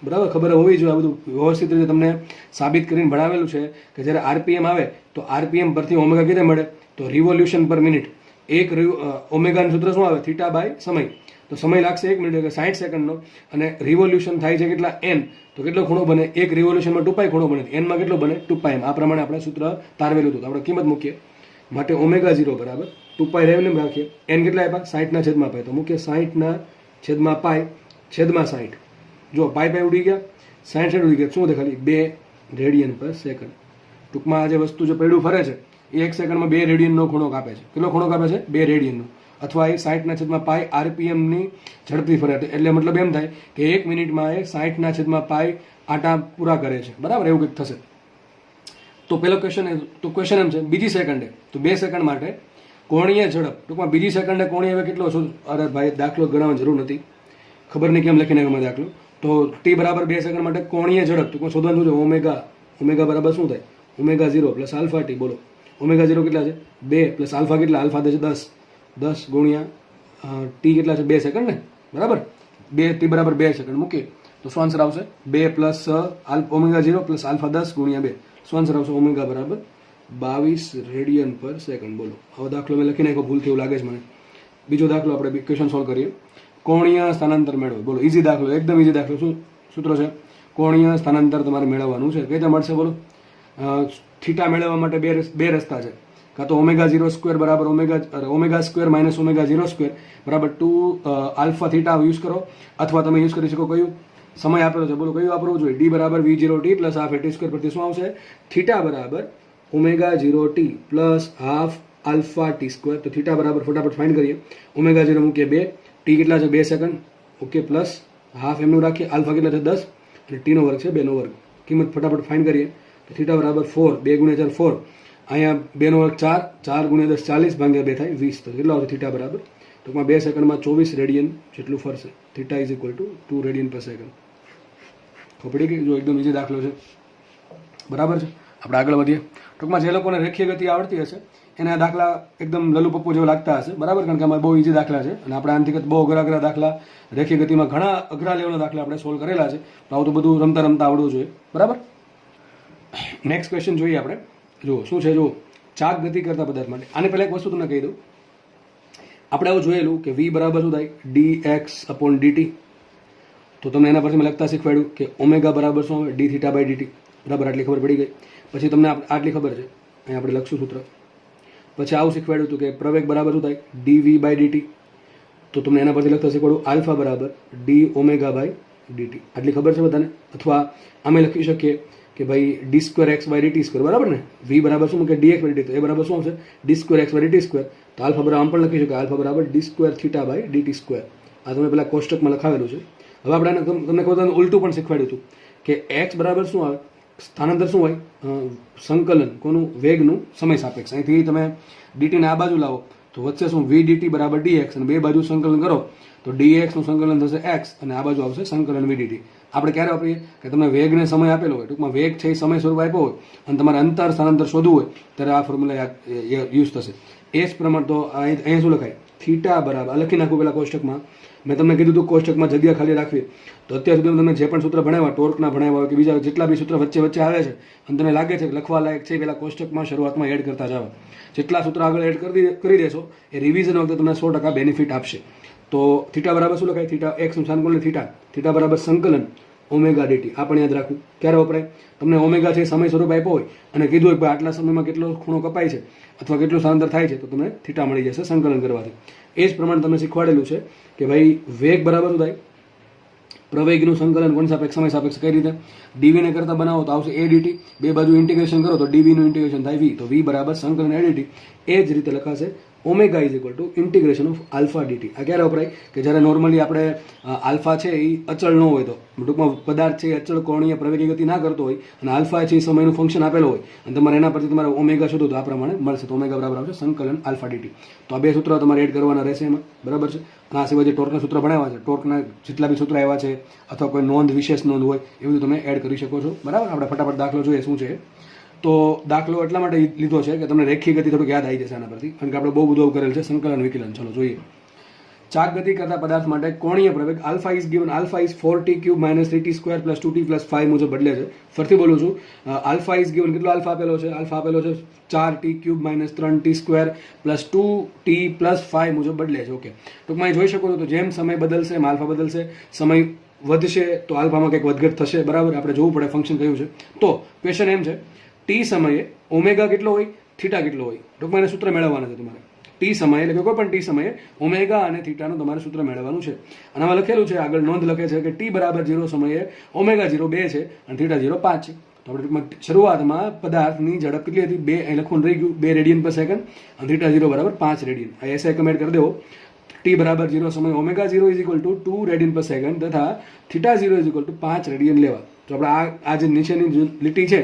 બરાબર, ખબર હોવી જોઈએ. આ બધું વ્યવસ્થિત રીતે તમને સાબિત કરીને ભણાવેલું છે કે જ્યારે આરપીએમ આવે તો આરપીએમ પરથી ઓમેગા કેતે મળે, તો રિવોલ્યુશન પર મિનિટ. એક ઓમેગાનું સૂત્ર શું આવે, થીટા બાય સમય. તો સમય લાગશે 1 મિનિટ એટલે 60 સેકન્ડનો, અને રિવોલ્યુશન થાય છે કેટલા, n. તો કેટલો ખૂણો બને, એક રિવોલ્યુશનમાં 2π ખૂણો બને, n માં કેટલો બને, 2πm. આ પ્રમાણે આપણે સૂત્ર તારવેલું હતું. આપણે કિંમત મૂકીએ માટે ω0 બરાબર 2π રેવન્યુ રાખીએ, n કેટલા આપ્યા, 60/π. તો મૂકીએ 60/π છેદમાં 60. જો પાઈ ઉડી ગયા, 60 ઉડી ગયા, શું થાય ખાલી 2 રેડિયન/સેકન્ડ. ટૂંકમાં આ જે વસ્તુ જે પૈડું ફરે છે એ 1 સેકન્ડમાં 2 રેડિયનનો ખૂણો કાપે છે. કેટલો ખૂણો કાપે છે, 2 રેડિયનનો. અથવા એ 60/π આરપીએમની ઝડપથી ફરે. એટલે મતલબ એમ થાય કે 1 મિનિટમાં એ 60/π આટા પૂરા કરે છે. બરાબર, એવું કંઈક થશે. તો પેલો ક્વેશ્ચન એમ છે, બીજી સેકન્ડે, તો 2 સેકન્ડ માટે કોણીય ઝડપ. ટૂંકમાં બીજી સેકન્ડે કોણીય હવે કેટલો શું, અરે ભાઈ દાખલો ગણવાની જરૂર નથી, ખબર નહીં કેમ લખીને ગમે દાખલો. તો t બરાબર 2 સેકન્ડ માટે કોણીય ઝડપ ટૂંકમાં શોધવાનું છે. ઓમેગા બરાબર શું થાય, ω0 + આલ્ફા t. બોલો ω0 કેટલા છે, 2 + આલ્ફા કેટલા, આલ્ફા છે 10 ગુણ્યા t કેટલા છે, 2 સેકન્ડ ને. બરાબર, 2 t બરાબર 2 સેકન્ડ મૂકીએ તો શું આન્સર આવશે, 2 + ω0 + આલ્ફા 10 ગુણ્યા 2. શું આન્સર આવશે, ઓમેગા બરાબર 22 રેડિયન/સેકન્ડ. બોલો, હવે દાખલો મેં લખી નાખ્યો, ભૂલથી એવું લાગે છે મને. બીજો દાખલો આપણે ક્વેશ્ચન સોલ્વ કરીએ. કોણીય સ્થાનાંતર મેળવો. બોલો, ઇઝી દાખલો, એકદમ ઇઝી દાખલો. શું સૂત્ર છે, કોણીય સ્થાનાંતર તમારે મેળવવાનું છે. કઈ રીતે મળશે બોલો, થીટા મેળવવા માટે બે રસ્તા છે. કાં તો ω02 બરાબર ω² - ω02 બરાબર 2 આલ્ફા થીટા યુઝ કરો, અથવા તમે યુઝ કરી શકો કયું, સમય આપેલો છે. બોલો કયું વાપરવું જોઈએ, d બરાબર v0t + હાફ at². પરથી શું આવશે, થીટા બરાબર ω0t + હાફ આલ્ફા t². તો થીટા બરાબર ફટાફટ ફાઇન્ડ કરીએ. ω0 મૂકીએ 2, t કેટલા છે 2 સેકન્ડ, ઓકે, પ્લસ હાફ એમનું રાખીએ, આલ્ફા કેટલા છે 10, અને t નો વર્ગ છે 2 નો વર્ગ. કિંમત ફટાફટ ફાઇન્ડ કરીએ. તો થીટા બરાબર 4, 2 × 4 4, અહીંયા 2 નો વર્ગ 4, 4 × 10 40, ભાગ્યા 2 થાય 20. તો કેટલો આવશે થીટા બરાબર, ટૂંકમાં 2 સેકન્ડમાં 24 રેડિયન જેટલું ફરશે. Theta is equal two 2 રેડિયન/સેકન્ડ. ખબર પડી ગઈ? જો એકદમ ઇઝી દાખલો છે. બરાબર છે, આપણે આગળ વધીએ. ટૂંકમાં જે લોકોને રેખીય ગતિ આવડતી હશે એને આ દાખલા એકદમ લલુપપ્પુ જેવા લાગતા હશે. બરાબર, કારણ કે આમાં બહુ ઇઝી દાખલા છે, અને આપણે આનથી બહુ અઘરા દાખલા રેખીય ગતિમાં ઘણા અઘરા લેવલના દાખલા આપણે સોલ્વ કરેલા છે. તો આવું તો બધું રમતા આવડવું જોઈએ. બરાબર, નેક્સ્ટ ક્વેશ્ચન જોઈએ આપણે. જુઓ શું છે, જુઓ, ચાક ગતિ કરતા પદાર્થ માટે. આને પહેલાં એક વસ્તુ તમને કહી દઉં, આપણે આવું જોયેલું કે v બરાબર શું થાય, dx/dt. તો તમને એના પરથી મેં લખતા શીખવાડ્યું કે ઓમેગા બરાબર શું આવે, dθ/dt. બરાબર, આટલી ખબર પડી ગઈ. પછી તમને આટલી ખબર છે, અહીં આપણે લખશું સૂત્ર. પછી આવું શીખવાડ્યું હતું કે પ્રવેગ બરાબર શું થાય, dv/dt. તો તમને એના પરથી લખતા શીખવાડ્યું આલ્ફા બરાબર dω/dt. આટલી ખબર છે બધાને? અથવા અમે લખી શકીએ કે ભાઈ d²x/dt². બરાબર ને, v બરાબર શું કે dx/dt, તો એ બરાબર શું આવશે, d²x/dt². તો આલ્ફા બરાબર આમ પણ લખી શકાય, આલ્ફા બરાબર d²θ/dt². આ તમે પેલા કોષ્ટકમાં લખાવેલું છે. હવે આપણે તમને ખબર ઉલટું પણ શીખવાડ્યું હતું કે x બરાબર શું આવે, સ્થાનાંતર શું હોય, સંકલન કોનું, વેગનું સમય સાપેક્ષ. અહીંથી તમે ડીટીને આ બાજુ લાવો તો વચ્ચે શું, v dt બરાબર dx, અને બે બાજુ સંકલન કરો તો dx નું સંકલન થશે x, અને આ બાજુ આવશે સંકલન v dt. આપણે ક્યારે વાપરીએ કે તમને વેગને સમય આપેલો હોય, ટૂંકમાં વેગ છે એ સમય સ્વરૂપ આપ્યો હોય, અને તમારે અંતર સ્થાનાંતર શોધવું હોય ત્યારે આ ફોર્મ્યુલા યુઝ થશે. એ જ પ્રમાણે તો અહીંયા શું લખાય, થીટા બરાબર, લખી નાખું પેલા કોષ્ટકમાં. મેં તમને કીધું હતું કોષ્ટકમાં જગ્યા ખાલી રાખવી. તો અત્યાર સુધી તમે જે પણ સૂત્ર ભણાવ્યા, ટોર્કના ભણાવ્યા કે બીજા જેટલા બી સૂત્ર વચ્ચે આવે છે અને તમને લાગે છે કે લખવા લાયક છે, પેલા કોષ્ટકમાં શરૂઆતમાં એડ કરતા જાવ. જેટલા સૂત્ર આગળ એડ કરી દેશો એ રિવિઝન વખતે તમને 100% બેનિફિટ આપશે. તો થીટા બરાબર શું લખાય, થીટા x નું સાનુકૂળ થીટા બરાબર સંકલન ઓમેગા dt. આ પણ યાદ રાખવું. ક્યારે વપરાય, તમને ઓમેગા છે સમય સ્વરૂપ આપ્યો હોય અને કીધું હોય કે આટલા સમયમાં કેટલો ખૂણો કપાય છે અથવા કેટલું સ્થાનાંતર થાય છે, તો તમને થીટા મળી જશે સંકલન કરવાથી. એ જ પ્રમાણે તમને શીખવાડેલું છે કે ભાઈ વેગ બરાબર શું થાય, પ્રવેગનું સંકલન કોણ સાપેક્ષ, સમય સાપેક્ષ. કઈ રીતે, dv ને કરતા બનાવો તો આવશે a dt, બે બાજુ ઇન્ટિગ્રેશન કરો તો dv નું ઇન્ટિગ્રેશન થાય v, તો v બરાબર સંકલન a dt. એ જ રીતે લખાશે omega is equal two integration of alpha dt. આ ક્યારે વપરાય કે જ્યારે નોર્મલી આપણે આલ્ફા છે એ અચળ ન હોય, તો ટૂંકમાં પદાર્થ છે એ અચળ કોણીય પ્રવેગી ગતિ ના કરતો હોય અને આલ્ફા છે એ સમયનું ફંક્શન આપેલો હોય અને તમારે એના પરથી તમારે ઓમેગા શોધો તો આ પ્રમાણે મળશે. તો ઓમેગા બરાબર આવશે સંકલન આલ્ફા dt. તો આ બે સૂત્રો તમારે એડ કરવાના રહેશે એમાં. બરાબર છે. અને આ સિવાય જે ટોર્કના સૂત્ર ભણાવ્યા છે, ટોર્કના જેટલા બી સૂત્ર આવ્યા છે અથવા કોઈ નોંધ, વિશેષ નોંધ હોય એ બધું તમે એડ કરી શકો છો. બરાબર, આપણે ફટાફટ દાખલો જોઈએ શું છે. તો દાખલો એટલા માટે લીધો છે કે તમને રેખીય ગતિ થોડુંક યાદ આવી જશે આના પરથી, કારણ કે આપણે બહુ બધું કરેલ છે, સંકલન વિકલન. ચલો જોઈએ. ચાક ગતિ કરતા પદાર્થ માટે કોણીય પ્રવેગ alpha is given alpha is 4t³ - 3t² + 2t + 5 મુજબ બદલે છે. ફરીથી બોલું છું, આલ્ફા ઇઝ ગિવન કેટલો આલ્ફા આપેલો છે? આલ્ફા આપેલો છે 4t³ - 3t² + 2t + 5 મુજબ બદલે છે. ઓકે, ટૂંકમાં જોઈ શકો છો તો જેમ સમય બદલશે એમ આલ્ફા બદલશે, સમય વધશે તો આલ્ફામાં કંઈક વધઘટ થશે. બરાબર, આપણે જોવું પડે ફંક્શન કયું છે. તો ક્વેશ્ચન એમ છે, ટી સમયે ઓમેગા કેટલો હોય, થીટા કેટલો હોય? ટૂંકમાં એને સૂત્ર મેળવવાના છે તમારે. ટી સમયે એટલે કે કોઈ પણ ટી સમયે ઓમેગા અને થીટાનું તમારે સૂત્ર મેળવવાનું છે. અને આમાં લખેલું છે, આગળ નોંધ લખે છે કે ટી બરાબર 0 સમયે ઓમેગા 0 2 છે અને થીટા 0 5 છે. તો આપણે ટૂંકમાં શરૂઆતમાં પદાર્થની ઝડપ કેટલી હતી? 2, અહીં લખવાનું રહી ગયું 2 રેડિયન પર સેકન્ડ અને થીટા 0 બરાબર 5 રેડિયન. આ એસઆઈ કમેન્ટ કરી દેવો. ટી બરાબર 0 સમય ઓમેગા 0 = 2 રેડિયન પર સેકન્ડ તથા થીટા 0 = 5 રેડિયન લેવા. તો આપણે આ જે નીચેની લીટી છે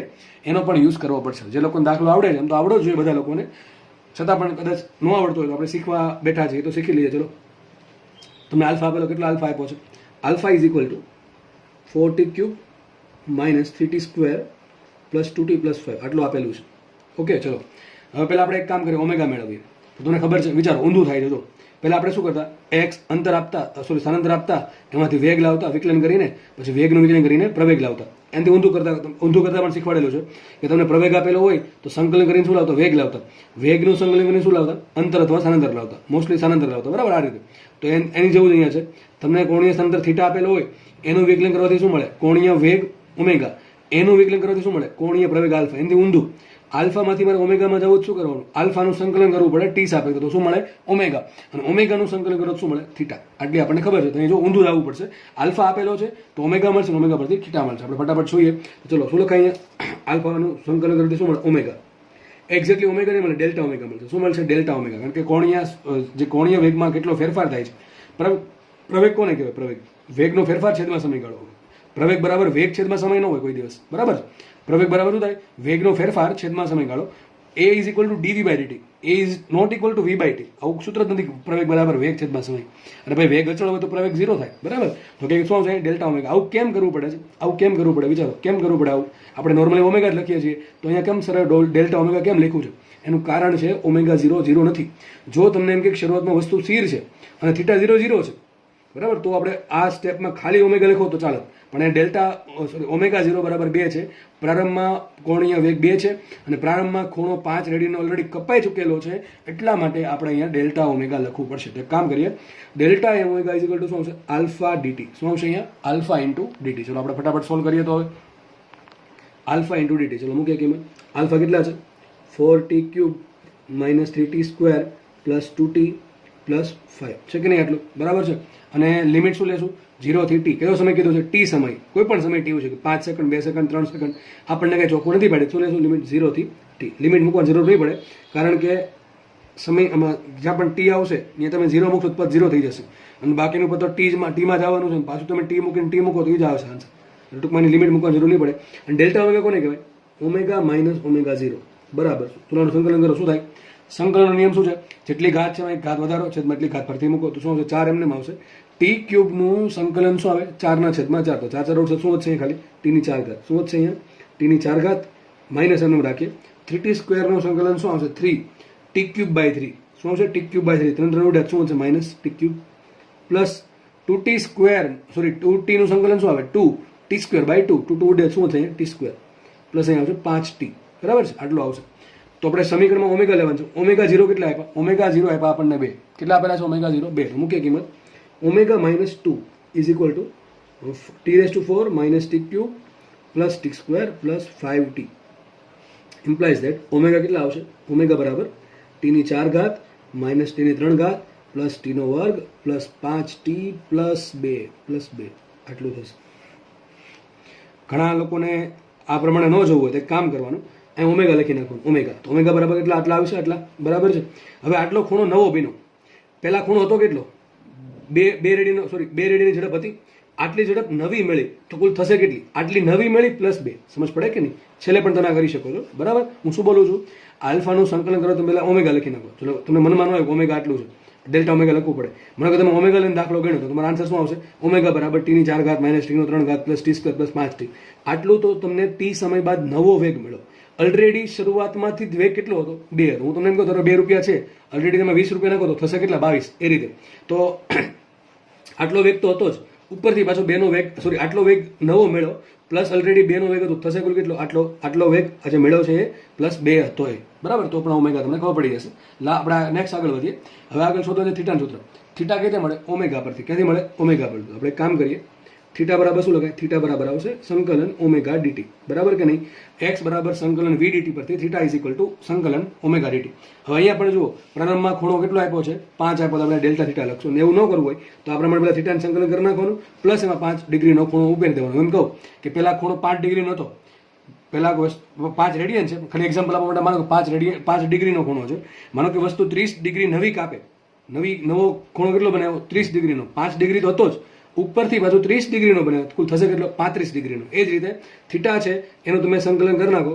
એનો પણ યુઝ કરવો પડશે. જે લોકોને દાખલો આવડે છે એમ તો આવડો જ જોઈએ બધા લોકોને, છતાં પણ કદાચ ન આવડતો હોય તો આપણે શીખવા બેઠા છીએ તો શીખી લઈએ. ચલો, તમને આલ્ફા આપેલો, કેટલો આલ્ફા આપ્યો છે? Alpha is equal two 4t³ - 3t² + 2t + 5 આટલું આપેલું છે. ઓકે, ચલો હવે પહેલાં આપણે એક કામ કરીએ, ઓમેગા મેળવીએ. તો તમને ખબર છે, વિચારો ઊંધું થાય છે. જો પહેલાં આપણે શું કરતા, એક્સ અંતર આપતા, સ્થાનાંતર આપતા, એમાંથી વેગ લાવતા વિકલન કરીને, પછી વેગનું વિકલન કરીને પ્રવેગ લાવતા. એનાથી ઊંધું કરતા પણ શીખવાડેલું છે કે તમને પ્રવેગ આપેલો હોય તો સંકલન કરીને શું લાવતા? વેગ લાવતા. વેગનું સંકલન કરીને શું લાવતા? અંતર અથવા સ્થાનાંતર લાવતા. મોસ્ટલી સ્થાનાંતર લાવતા. બરાબર, આ રીતે. તો એની જેવું જ અહીંયા છે. તમને કોણીય સ્થાનાંતર થીટા આપેલો હોય, એનું વિકલન કરવાથી શું મળે? કોણીય વેગ ઓમેગા. એનું વિકલન કરવાથી શું મળે? કોણીય પ્રવેગ આલ્ફા. એનાથી ઊંધું, આલ્ફામાંથી મારે ઓમેગામાં જવું શું કરવાનું? આલ્ફાનું સંકલન કરવું પડે, ટી સાપે તો શું મળે? ઓમેગા. અને ઓમેગાનું સંકલન કરો શું મળે? થીટા. આટલી આપણને ખબર છે. તો અહીં જો ઊંધું જવું પડશે. આલ્ફા આપેલો છે તો ઓમેગા મળશે, ઓમેગા પરથી થીટા મળશે. આપણે ફટાફટ જોઈએ. ચલો, શું લખાય? આલ્ફાનું સંકલન કરવાથી શું મળે? ઓમેગા. એક્ઝેક્ટલી ઓમેગા નહીં મળે, ડેલ્ટા ઓમેગા મળશે. શું મળશે? Delta omega. કારણ કે કોણીય વેગમાં કેટલો ફેરફાર થાય છે. પ્રવેગ કોને કહેવાય? પ્રવેગ વેગનો ફેરફાર છેદમાં સમયગાળો. પ્રવેગ બરાબર વેગ છેદમાં સમય ન હોય કોઈ દિવસ. બરાબર, પ્રવેગ બરાબર શું થાય? વેગનો ફેરફાર છેદમાં સમયગાળો. a = dv/dt. a is not equal to v/t. આવું સૂત્ર જ નથી. પ્રવેગ બરાબર વેગ છેદમાં સમય. અને ભાઈ વેગ અચળ હોય તો પ્રવેગ 0 થાય. બરાબર, તો કે શું છે? Delta omega. આવું કેમ કરવું પડે છે? આવું કેમ કરવું પડે? વિચારો, કેમ કરવું પડે આવું? આપણે નોર્મલી ઓમેગા જ લખીએ છીએ, તો અહીંયા કેમ સરળ ડેલ્ટા ઓમેગા કેમ લખ્યું છે? એનું કારણ છે ઓમેગા 0 0 નથી. જો તમને એમ કે શરૂઆતમાં વસ્તુ સ્થિર છે અને થીટા 0 0 છે, બરાબર, તો આપણે આ સ્ટેપમાં ખાલી ઓમેગા લખો તો ચાલે. પણ એ ઓમેગા 0 બરાબર 2 છે. પ્રારંભમાં કોણીય વેગ 2 છે અને પ્રારંભમાં ખૂણો 5 રેડિયનનો ઓલરેડી કપાઈ ચૂકેલો છે. એટલા માટે આપણે અહીંયા ડેલ્ટા ઓમેગા લખવું પડશે. તો એક કામ કરીએ, ડેલ્ટા ઓમેગા = શું આવશે? Alpha dt. શું આવશે અહીંયા? Alpha * dt. ચલો આપણે ફટાફટ સોલ્વ કરીએ. તો હવે આલ્ફા * dt. ચલો મૂકીએ કિંમત. આલ્ફા કેટલા છે? 4t³ - 3t² + 2t + 5 છે કે નહીં? આટલું બરાબર છે. અને લિમિટ શું લેશું? 0 થી t. કયો સમય કીધો છે? ટી સમય. કોઈ પણ સમય ટી હોય છે, 5 સેકન્ડ, 2 સેકન્ડ, 3 સેકન્ડ, આપણને કંઈ ચોખ્ખું નથી પડે. શું લેશું? લિમિટ 0 થી t. લિમિટ મૂકવાની જરૂર નહીં પડે, કારણ કે સમયમાં જ્યાં પણ ટી આવશે ત્યાં તમે 0 મૂકશો તો 0 થઈ જશે. અને બાકીનું પદ તો ટીમાં જવાનું છે. પાછું તમે ટી મૂકીને ટી મૂકો તો એ જ આવશે આન્સર. ટૂંકમાં એની લિમિટ મૂકવાની જરૂર નહીં પડે. અને ડેલ્ટા ઓમેગા કોને કહેવાય? Omega - omega 0. બરાબર. તુલાનું સંકલન કરો, શું થાય? સંકલનનો નિયમ શું છે? જેટલી ઘાત છે એક ઘાત વધારો, છેદમાં એટલી ઘાત ફરતી મૂકો તો શું આવશે? 4 એમને આવશે. t³ નું સંકલન શું આવે? 4/4. તો 4 4 શું વધશે? ખાલી t ની 4 ઘાત. શું વધશે અહીંયા? t ની 4 ઘાત માઇનસ એમનું રાખીએ. 3t² નું સંકલન શું આવશે? 3 t³/3. શું આવશે? t³/3. 3 3 ઉડે શું વધશે? માઇનસ t³ પ્લસ 2t² નું સંકલન શું આવે? 2 t²/2. 2 2 ઉડે શું વધશે? t² પ્લસ અહીંયા આવશે 5t. બરાબર છે, આટલું આવશે. તો આપણે સમીકરણમાં ઓમેગા લેવાનું છે. ઓમેગા 0 કેટલા આપ્યા? ઓમેગા 0 આપ્યા આપણને 2. કેટલા આપેલા છે? ઓમેગા 0 2. મૂકીએ કિંમત. Omega -2 = t⁴ - t³ + t² + 5t. Implies that omega કેટલા આવશે? ઓમેગા બરાબર t ની 4 ઘાત - t ની 3 ઘાત + t નો વર્ગ + 5t + 2 આટલું થશે. ઘણા લોકોને આ પ્રમાણે ન જોવું હોય તો એક કામ કરવાનું, અહીં ઓમેગા લખી નાખવાનું. ઓમેગા તો ઓમેગા બરાબર કેટલા? આટલા આવશે. આટલા બરાબર છે. હવે આટલો ખૂણો નવો બન્યો. પહેલા ખૂણો હતો કેટલો? 2 રેડિયનની ઝડપ હતી. આટલી ઝડપ નવી મળી તો કુલ થશે કેટલી? આટલી નવી મળી + 2. સમજ પડે કે નહીં? છેલ્લે પણ તમે કરી શકો છો. બરાબર, હું શું બોલું છું? આલ્ફાનું સંકલન કરો તો પહેલા ઓમેગા લખી નાખો. ચલો, તમને મનમાં ન હોય ઓમેગા આટલું છે, ડેલ્ટા ઓમેગા લખવું પડે. મને કહો તમે ઓમેગા લઈને દાખલો ગણ્યો તો તમારો આન્સર શું આવશે? ઓમેગા બરાબર t ની 4 ઘાત - t નો 3 ઘાત + t² + 5t. આટલું તો તમને t સમય બાદ નવો વેગ મળ્યો. ઓલરેડી શરૂઆતમાંથી જ વેગ કેટલો હતો 2 હતો. હું તમને એમ કહું ધારો 2 રૂપિયા છે, ઓલરેડી તમે 20 રૂપિયા નાખો તો થશે કેટલા 22, એ રીતે. તો આટલો વેગ તો હતો જ, ઉપરથી પાછો 2 નો વેગ, સોરી આટલો વેગ નવો મેળો પ્લસ ઓલરેડી 2 નો વેગ હતો, થશે કુલ કેટલો આટલો વેગ આજે મેળવ્યો છે એ પ્લસ 2 હતો એ, બરાબર. તો પણ ઓમેગા તમને ખબર પડી જશે. આપણે નેક્સ્ટ આગળ વધીએ. હવે આગળ શોધો છે થીટાનું સૂત્ર. થીટા ક્યાંથી મળે? ઓમેગા પરથી. ક્યાંથી મળે? ઓમેગા પરથી. આપણે એક કામ કરીએ, થીટા બરાબર શું લખાય? થીટા બરાબર આવશે સંકલન ઓમેગા ડીટી, બરાબર કે નહીં? એક્સ બરાબર સંકલન વી ડીટી પરથી થીટા ઇઝ ઇક્વલ ટુ સંકલન ઓમેગા ડીટી. હવે અહીંયા પણ જુઓ, પ્રારંભમાં ખૂણો કેટલો આપ્યો છે? 5 આપ્યો, તો આપણે ડેલ્ટા થીટા લખશું. ને એવું ન કરવું હોય તો આપણે પેલા થીટાનું સંકલન કરી નાખવાનું, પ્લસ એમાં 5 ડિગ્રીનો ખૂણો ઉમેરી દેવાનો. એમ કહું કે પેલા ખૂણો 5 ડિગ્રી નહોતો, પેલા 5 રેડિયન છે, ખાલી એક્ઝામ્પલ આપવા માટે માનો કે 5 ડિગ્રીનો ખૂણો છે. માનો કે વસ્તુ 30 ડિગ્રી નવી કાપે, નવો ખૂણો કેટલો બનાવ્યો? 30 ડિગ્રીનો. 5 ડિગ્રી તો હતો જ, ઉપરથી બાજુ 30 ડિગ્રીનો બને, કુલ થશે કેટલો? 35 ડિગ્રીનો. એ જ રીતે થીટા છે એનું તમે સંકલન કરી નાખો,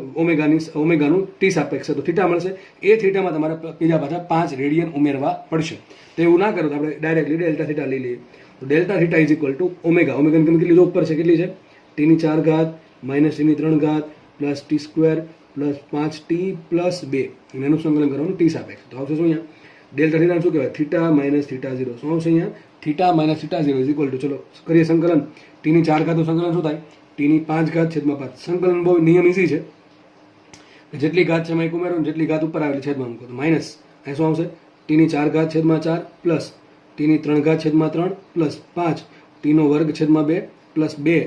ઓમેગાનું 30 સાપેક્ષ છે તો થીટા મળશે. એ થીટામાં તમારે બીજા પાછા 5 રેડિયન ઉમેરવા પડશે. તો એવું ના કરો તો આપણે ડાયરેક્ટલી ડેલ્ટા થીટા લઈ લઈએ. તો delta theta is equal to ઓમેગાની કિંમત કેટલી છે? ઉપર છે કેટલી છે? t4 ઘાત માઇનસ t3 ઘાત plus t² plus 5t plus 2, એનું સંકલન કરવાનું t સાપેક્ષ. તો આવશે શું અહીંયા? ડેલ્ટા થીટા શું કહેવાય? Theta minus theta 0. શું આવશે અહીંયા? Theta minus theta 0 is equal two, ચલો કરીએ સંકલન. t4 ઘાતનું સંકલન શું થાય? t5 ઘાત છેદમાં 5. સંકલન બહુ નિયમ ઇઝી છે, જેટલી ઘાત છે એમાં એક ઉમેરો, જેટલી ઘાત ઉપર આવેલી છેદમાં મૂકો. તો માઇનસ અહીં શું આવશે? t4 ઘાત છેદમાં 4 પ્લસ t3 ઘાત છેદમાં 3 પ્લસ 5 t વર્ગ છેદમાં 2 પ્લસ 2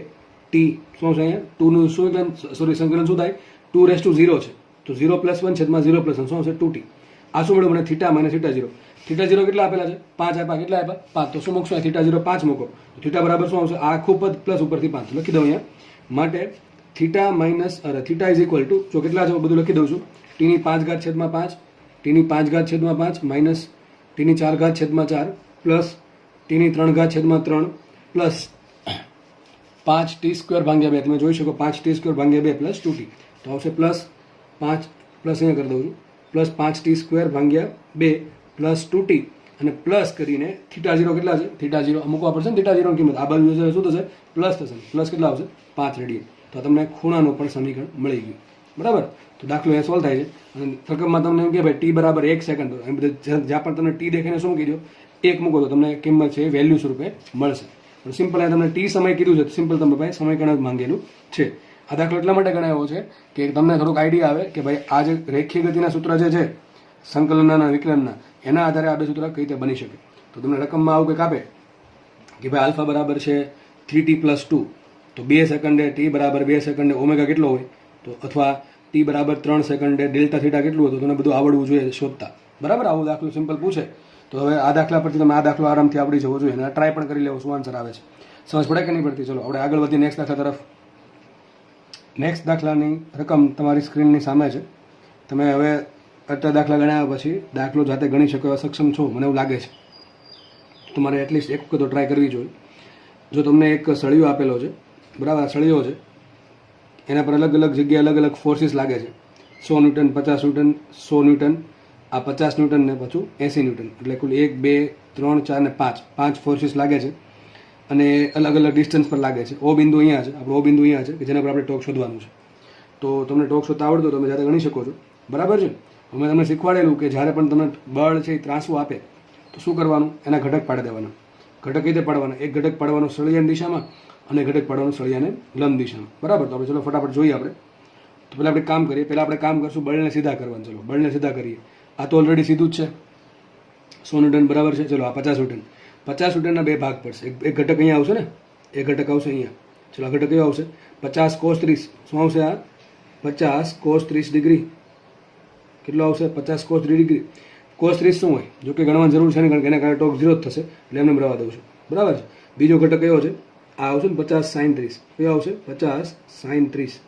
t. શું છે અહીંયા? 2 નું શું, સોરી સંકલન શું થાય? 2⁻0 છે, તો 0 + 1 છેદમાં 0 + 1 શું આવશે? 2t. આ શું મળ્યું મને? Theta minus theta 0. થીટા 0 કેટલા આપેલા છે? 5 આપ્યા. કેટલા આપ્યા? 5. તો શું મૂકશો? થીટા 0 5 મૂકો. થીટા બરાબર શું આવશે? આખું પદ પ્લસ ઉપરથી 5 લખી દઉં અહીંયા. માટે theta minus theta is equal two, જો કેટલા છે બધું લખી દઉં છું. t5 ઘાત છેદમાં 5, t5 ઘાત છેદમાં 5 માઇનસ t4 ઘાત છેદમાં 4 પ્લસ t3 ઘાત છેદમાં 3 પ્લસ 5t² ભાગ્યા 2. તમે જોઈ શકો 5t² ભાગ્યા 2 પ્લસ 2t. તો આવશે પ્લસ 5, પ્લસ અહીંયા કરી દઉં છું, પ્લસ 5t² ભાગ્યા 2 પ્લસ 2t અને પ્લસ કરીને થીટા 0 કેટલા છે? થીટા 0 મૂકવા પડશે ને. થીટા 0 ની કિંમત આ બાજુ શું થશે? પ્લસ થશે. પ્લસ કેટલા આવશે? 5 રેડિયન. તો તમને ખૂણાનું પણ સમીકરણ મળી ગયું, બરાબર. તો દાખલો એ સોલ્વ થાય છે. અને રકમમાં તમને એમ કે ભાઈ t બરાબર 1 સેકન્ડ, એમ જ્યાં પણ તમને t દેખાઈને શું મૂકી દો? 1 મૂકો તો તમને કિંમત છે એ વેલ્યુ સ્વરૂપે મળશે. પણ સિમ્પલ આ તમને t સમય કીધું છે, સિમ્પલ તમે ભાઈ સમીકરણ માંગેલું છે. આ દાખલો એટલા માટે ગણાયો છે કે તમને થોડુંક આઈડિયા આવે કે ભાઈ આ જે રેખીય ગતિના સૂત્ર જે છે સંકલનના વિકલનના, એના આધારે આ બે સૂત્ર કઈ રીતે બની શકે. તો તમને રકમમાં આવું કંઈક આપે કે ભાઈ આલ્ફા બરાબર છે 3t + 2, તો 2 સેકન્ડે t બરાબર 2 સેકન્ડે ઓમેગા કેટલો હોય, તો અથવા t બરાબર 3 સેકન્ડે ડેલ્ટા થીટા કેટલું હોય, તો તમને બધું આવડવું જોઈએ શોધતા, બરાબર. આવું દાખલો સિમ્પલ પૂછે તો હવે આ દાખલા પરથી તમે આ દાખલો આરામથી આવડી જવો જોઈએ અને ટ્રાય પણ કરી લેવો શું આન્સર આવે છે. સમજ પડે કે નહીં પડતી? ચલો આપણે આગળ વધીએ નેક્સ્ટ દાખલા તરફ. નેક્સ્ટ દાખલાની રકમ તમારી સ્ક્રીનની સામે છે. તમે હવે આટલા દાખલા ગણ્યા પછી દાખલો જાતે ગણી શકો એવા સક્ષમ છો મને એવું લાગે છે. તમારે એટલીસ્ટ એક વખત તો ટ્રાય કરવી જોઈએ. જો તમને એક સળિયો આપેલો છે, બરાબર, સળિયો છે, એના પર અલગ અલગ જગ્યાએ અલગ અલગ ફોર્સીસ લાગે છે. 100 ન્યૂટન, 50 ન્યૂટન, 100 ન્યૂટન, આ 50 ન્યૂટન ને પાછું 80 ન્યૂટન, એટલે કુલ 1 2 3 4 ને 5 ફોર્સીસ લાગે છે અને અલગ અલગ ડિસ્ટન્સ પર લાગે છે. ઓ બિંદુ અહીંયા છે, આપણો ઓ બિંદુ અહીંયા છે કે જેના પર આપણે ટોક શોધવાનું છે. તો તમને ટોક શોધતા આવડતું તમે જાતે ગણી શકો છો, બરાબર છે. મેં તમને શીખવાડેલું કે જ્યારે પણ તમને બળ છે એ ત્રાસું આપે તો શું કરવાનું? એના ઘટક પાડી દેવાના. ઘટક કઈ રીતે પાડવાના? એક ઘટક પાડવાનો સળિયાની દિશામાં અને ઘટક પાડવાનું સળિયાને લંબ દિશામાં, બરાબર. તો આપણે ચલો ફટાફટ જોઈએ આપણે. તો પહેલાં આપણે કામ કરીએ. પહેલાં આપણે કામ કરશું બળને સીધા કરવાનું. ચલો બળને સીધા કરીએ. આ તો ઓલરેડી સીધું જ છે, 100 ન્યૂટન બરાબર છે. ચલો આ 50 ન્યૂટન, 50 ન્યૂટનના બે ભાગ પડશે. એક ઘટક અહીંયા આવશે ને, એક ઘટક આવશે અહીંયા. ચલો આ ઘટક કયો આવશે? 50 cos 30. શું આવશે આ? 50 cos 30 ડિગ્રી. કેટલો આવશે? 50 cos 30 ડિગ્રી. cos 30 શું હોય? જો કે ગણવાની જરૂર છે ને, કારણ કે એના કારણે ટોક 0 જ થશે, એટલે એમને રવા દઉં છું, બરાબર છે. બીજો ઘટક કયો છે? આ આવશે ને 50 sin 30. કયો આવશે? 50 sin 30.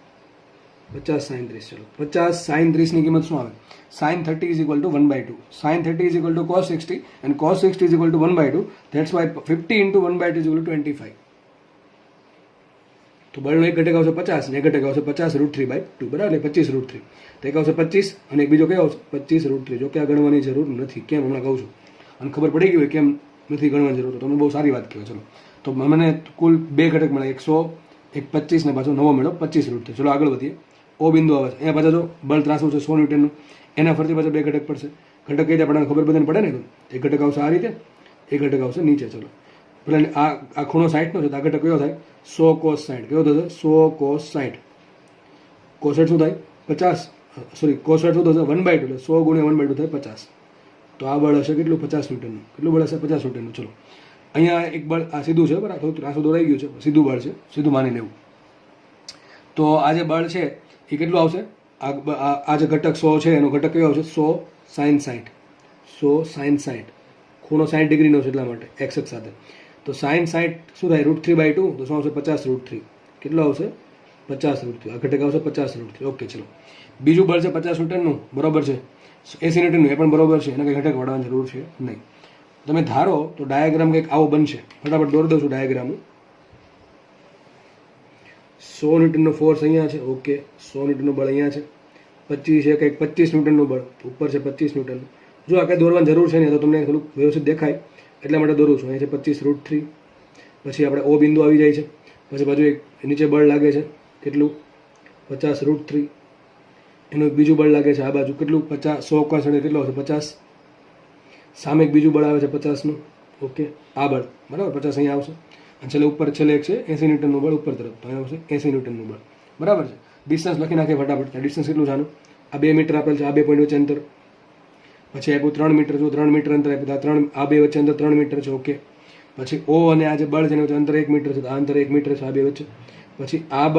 50 sin 30. ચલો 50 sin 30 ની કિંમત શું આવે? sin 30 is equal to 1/2. sin 30 is equal to cos 60 and cos 60 is equal to 1/2. That's why 50 into 1/2 is equal to 25. તો બળનો એક ઘટક આવશે 50 ને એક ઘટક આવશે 50 √3/2, બરાબર, એટલે 25 √3. તો એક આવશે 25 અને એક બીજો કયો આવશે? 25 √3. જો કે આ ગણવાની જરૂર નથી. કેમ? હમણાં કહું છું. અને ખબર પડી ગઈ હોય કેમ નથી ગણવાની જરૂર, તો તમને બહુ સારી વાત કહેવાય. ચલો તો મને કુલ બે ઘટક મળે, એક 100, એક 25 ને પાછો નવો મેળો 25 √3. ચલો આગળ વધીએ. ઓ બિંદુ આવે છે, અહીંયા પાછા જો બળ ત્રાસું છે 100 ન્યૂટનનું, એના ફરતી પાછા બે ઘટક પડશે. ઘટક કઈ રીતે આપણને ખબર બધાને પડે ને, એક ઘટક આવશે આ રીતે, એક ઘટક આવશે નીચે. ચલો પેલા આ ખૂણો 60 નો છે, તો આ ઘટક કયો થાય 100 cos 60. કેવો થશે 100 cos 60. cos 60 શું થાય 50, સોરી cos 60 શું થશે 1/2, એટલે 100 ગુણ્યા 1/2 થાય 50. તો આ બળ હશે કેટલું 50 ન્યૂટનનું. કેટલું બળ હશે 50 ન્યૂટનનું. ચલો અહીંયા એક બળ આ સીધું છે બરાબર, થોડું ત્રાસું દોરાઈ ગયું છે, સીધું બળ છે, સીધું માની લેવું. તો આ જે બળ છે એ કેટલું આવશે, આ જે ઘટક 100 છે એનો ઘટક કયો આવશે 100 sin 60. 100 sin 60, ખૂણો 60 ડિગ્રીનો છે એટલા માટે એક્સ અક્ષ સાથે. તો sin 60 શું થાય √3/2, તો શું આવશે 50 √3. કેટલો આવશે 50 √3. આ ઘટક આવશે 50 √3. ઓકે ચલો બીજું બળ છે 50 ન્યૂટનનું, બરોબર છે, 80 ન્યૂટનનું, એ પણ બરોબર છે, એને કંઈ ઘટક વળવાની જરૂર છે નહીં. તમે ધારો તો ડાયાગ્રામ કંઈક આવો બનશે, ફટાફટ દોરી દઉં છું ડાયાગ્રામ. 100 ન્યૂટનનો ફોર્સ અહીંયા છે, ઓકે 100 ન્યૂટનનું બળ અહીંયા છે, 25 છે કંઈક 25 ન્યૂટનનું બળ ઉપર છે, 25 ન્યૂટનનું. જો આ કંઈ દોરવાની જરૂર છે નહીં, તો તમને થોડુંક વ્યવસ્થિત દેખાય એટલા માટે દોરું છું. અહીંયા છે 25 √3, પછી આપણે ઓ બિંદુ આવી જાય છે, પછી બાજુ એક નીચે બળ લાગે છે કેટલું 50 √3, એનું બીજું બળ લાગે છે આ બાજુ કેટલું 50, 100 cos 60 કેટલો હશે 50. સામે એક બીજું બળ આવે છે 50નું, ઓકે આ બળ બરાબર 50 અહીંયા આવશે. અને છેલ્લે ઉપર છેલ્લે એક છે 80 ન્યૂટનનું બળ ઉપર તરફ, તો અહીંયા આવશે 80 ન્યૂટનનું બળ, બરાબર છે. ડિસ્ટન્સ લખી નાખીએ ફટાફટ. ડિસ્ટન્સ કેટલું છે આનું, આ 2 મીટર આપેલ છે, આ 2 પોઈન્ટ વચ્ચે અંતર, પછી આપ્યું 3 મીટર, જો 3 મીટર અંતર આપ્યું, આ 2 વચ્ચે અંતર 3 મીટર છે, ઓકે. પછી ઓ અને આ જે બળ છે એની વચ્ચે અંતર 1 મીટર છે, તો આ અંતર 1 મીટર છે આ 2 વચ્ચે. પછી આ